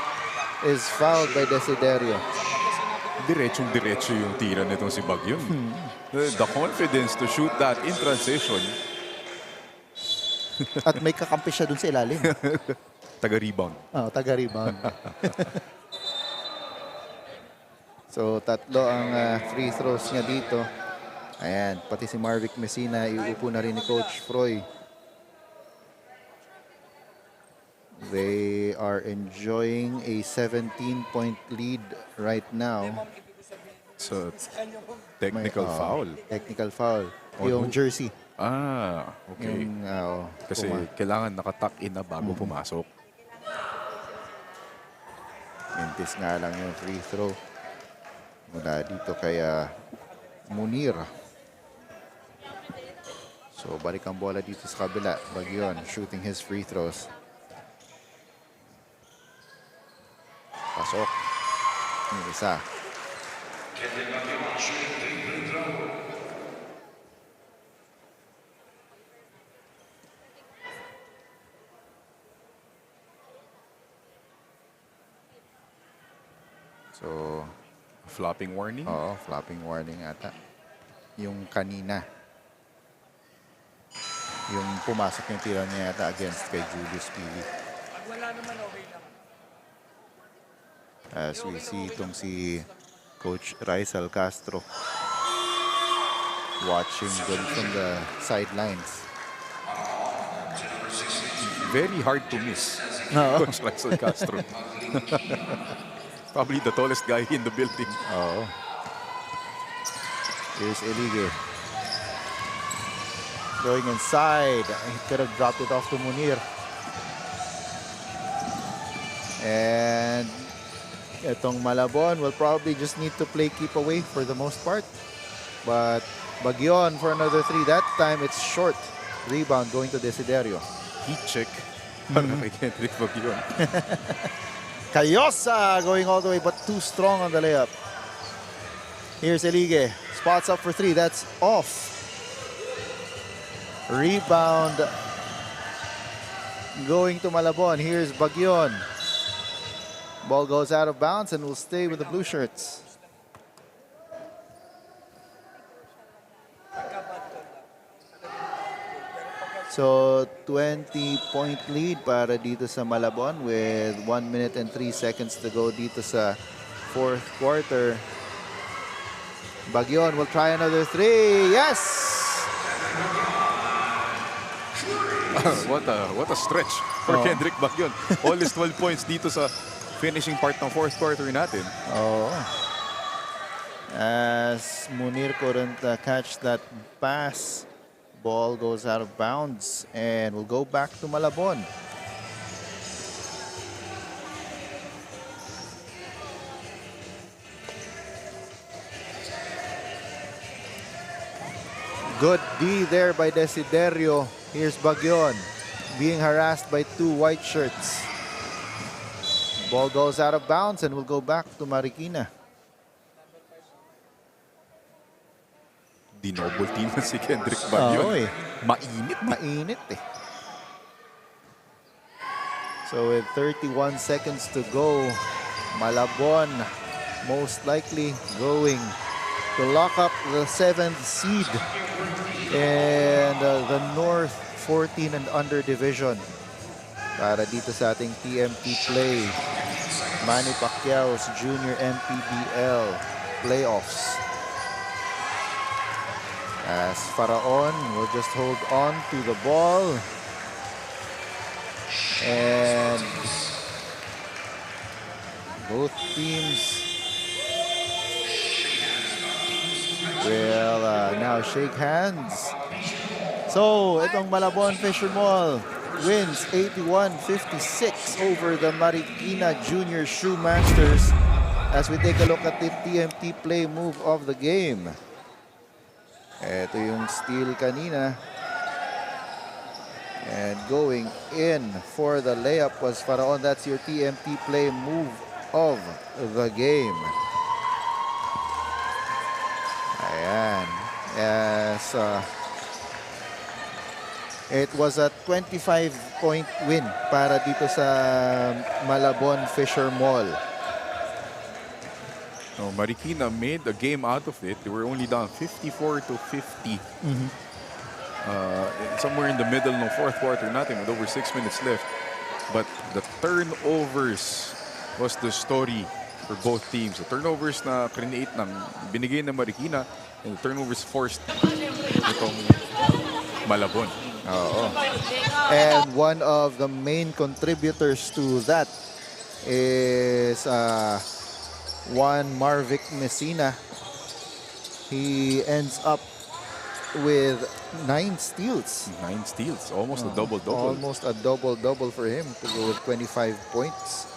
is fouled by Desiderio. Diretsong-diretso yung tira nitong si Bagyon. The confidence to shoot that in transition. At may kakampi siya dun sa ilalim. Taga-rebound. Oh, taga-rebound. So, tatlo ang free throws niya dito. Ayan, pati si Marvic Messina, iuupo na rin ni Coach Froy. They are enjoying a 17-point lead right now. So, technical foul. Technical foul. Yung jersey. Okay. Yung, kasi kailangan nakatuck in na bago pumasok. Mintis nga lang yung free throw. Mula dito kay Munir. So, balik ang bola dito sa kabila. Bagyon shooting his free throws. Pasok. Yung isa. So, flopping warning? Oo, flopping warning ata. Yung kanina. Yung pumasok yung tira niya yata against kay Julius Pili. Wala naman, okay lang. As we see itong si Coach Raisal Castro watching them from the sidelines. Very hard to miss. Coach Raisal Castro. Probably the tallest guy in the building. Oo. Here's Elige. Going inside. He could have dropped it off to Munir. And Itong Malabon will probably just need to play keep away for the most part. But Bagyon for another 3. That time it's short. Rebound going to Desiderio. Heat check para kay Kendrick Bagyon. Cayosa going all the way but too strong on the layup. Here's Elige. Spots up for 3. That's off. Rebound going to Malabon. Here's Bagyon. Ball goes out of bounds and will stay with the blue shirts. So 20-point lead para dito sa Malabon with 1 minute and 3 seconds to go dito sa fourth quarter. Bagyon will try another 3. Yes! What a stretch for Kendrick Bagyon. All his 12 points dito sa finishing part ng fourth quarter natin. As Munir couldn't catch that pass, ball goes out of bounds and will go back to Malabon. Good D there by Desiderio. Here's Bagyon being harassed by 2 white shirts. Ball goes out of bounds and will go back to Marikina. Dinoble team na si Kendrick Bagyon. Mainit eh. So with 31 seconds to go, Malabon most likely going to lock up the 7th seed and the North 14 and under division. Para dito sa ating TMT play, Manny Pacquiao's Junior MPBL playoffs. As Faraon will just hold on to the ball. And both teams will now shake hands. So, itong Malabon Fisher Mall wins 81-56 over the Marikina Junior Shoemasters as we take a look at the TMT play move of the game. Ito yung steal kanina. And going in for the layup was Faraon. That's your TMT play move of the game. Ayan. Yes, it was a 25-point win para dito sa Malabon Fisher Mall. No, Marikina made a game out of it. They were only down 54-50. Somewhere in the middle ng fourth quarter natin with over 6 minutes left. But the turnovers was the story for both teams. The turnovers na create ng binigay ng Marikina and the turnovers forced itong Malabon. And one of the main contributors to that is one Marvic Messina. He ends up with 9 steals. 9 steals, almost a double-double. Almost a double-double for him to go with 25 points.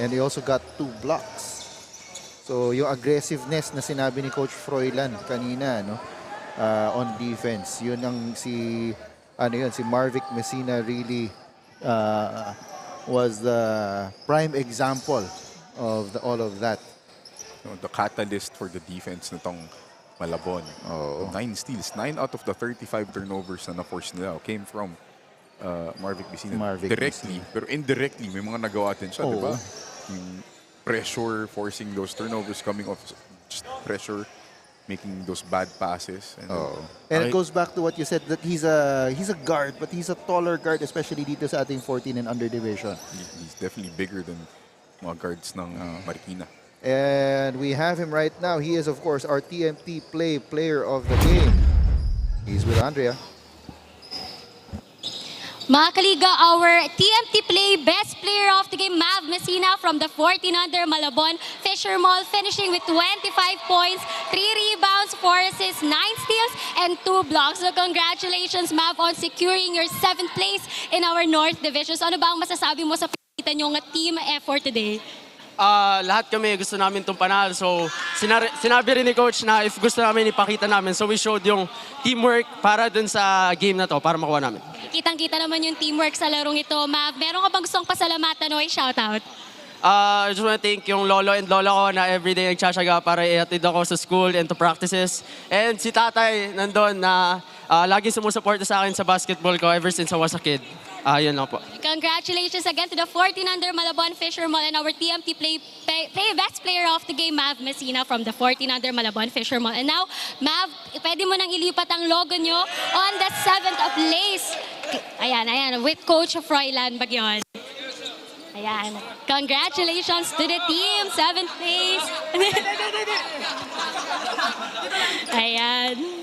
And he also got 2 blocks. So yung aggressiveness na sinabi ni Coach Froilan kanina, no, on defense, yun ang si Marvic Messina really was the prime example of all of that. The catalyst for the defense nitong Malabon. 9 steals. 9 out of the 35 turnovers na na-force nila came from Marvic Messina directly. Pero indirectly, may mga nagawa din siya, di ba? Yung pressure, forcing those turnovers, coming off just pressure, making those bad passes. And it goes back to what you said, that he's a guard, but he's a taller guard, especially dito sa ating 14 and under division. He's definitely bigger than mga guards ng Marikina. And we have him right now. He is, of course, our TMT player of the game. He's with Andrea. Mga kaliga, our TMT play best player of the game, Mav Messina from the 14 under Malabon Fisher Mall, finishing with 25 points, 3 rebounds, 4 assists, 9 steals, and 2 blocks. So congratulations, Mav, on securing your 7th place in our North Division. So ano ba ang masasabi mo sa pagkita niyong team effort today? lahat kami gusto namin itong panalo. So, sinabi rin ni Coach na if gusto namin ipakita namin. So, we showed yung teamwork para dun sa game na to, para makuha namin. Kitang-kita naman yung teamwork sa larong ito. Mav, meron ka bang gustong pasalamatan o i-shoutout? I just want to thank yung lolo and lola ko na everyday nagtsatsaga para ihatid ako sa school and to practices. And si tatay nandun na lagi sumusuporta sa akin sa basketball ko ever since I was a kid. Yun lang po. Congratulations again to the 14 under Malabon Fisher Mall and our TMT play best player of the game, Mav Messina from the 14 under Malabon Fisher Mall. And now, Mav, pwede mo nang ilipat ang logo nyo on the 7th of place. Ayan, with Coach Froilan Bagyon. Ayan. Congratulations to the team, 7th place. Ayan.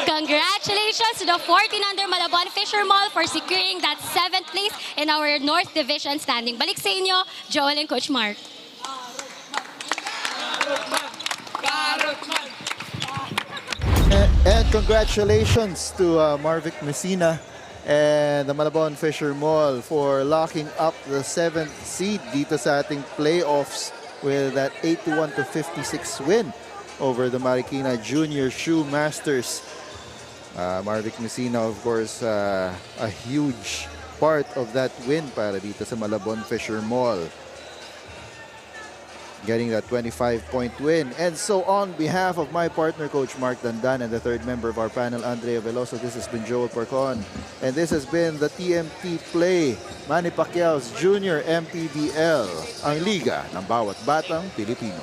Congratulations to the 14 under Malabon Fisher Mall for securing that 7th place in our North Division standing. Balik sa inyo, Joel and Coach Mark. And congratulations to Marvic Messina and the Malabon Fisher Mall for locking up the 7th seed dito sa ating playoffs with that 81-56 win over the Marikina Junior Shoe Masters. Marvic Messina, of course, a huge part of that win para dito sa Malabon Fisher Mall. Getting that 25-point win. And so on behalf of my partner, Coach Mark Dandan, and the third member of our panel, Andrea Veloso, this has been Joel Porcon. And this has been the TMT Play, Manny Pacquiao's Junior MPBL, ang liga ng bawat batang Pilipino.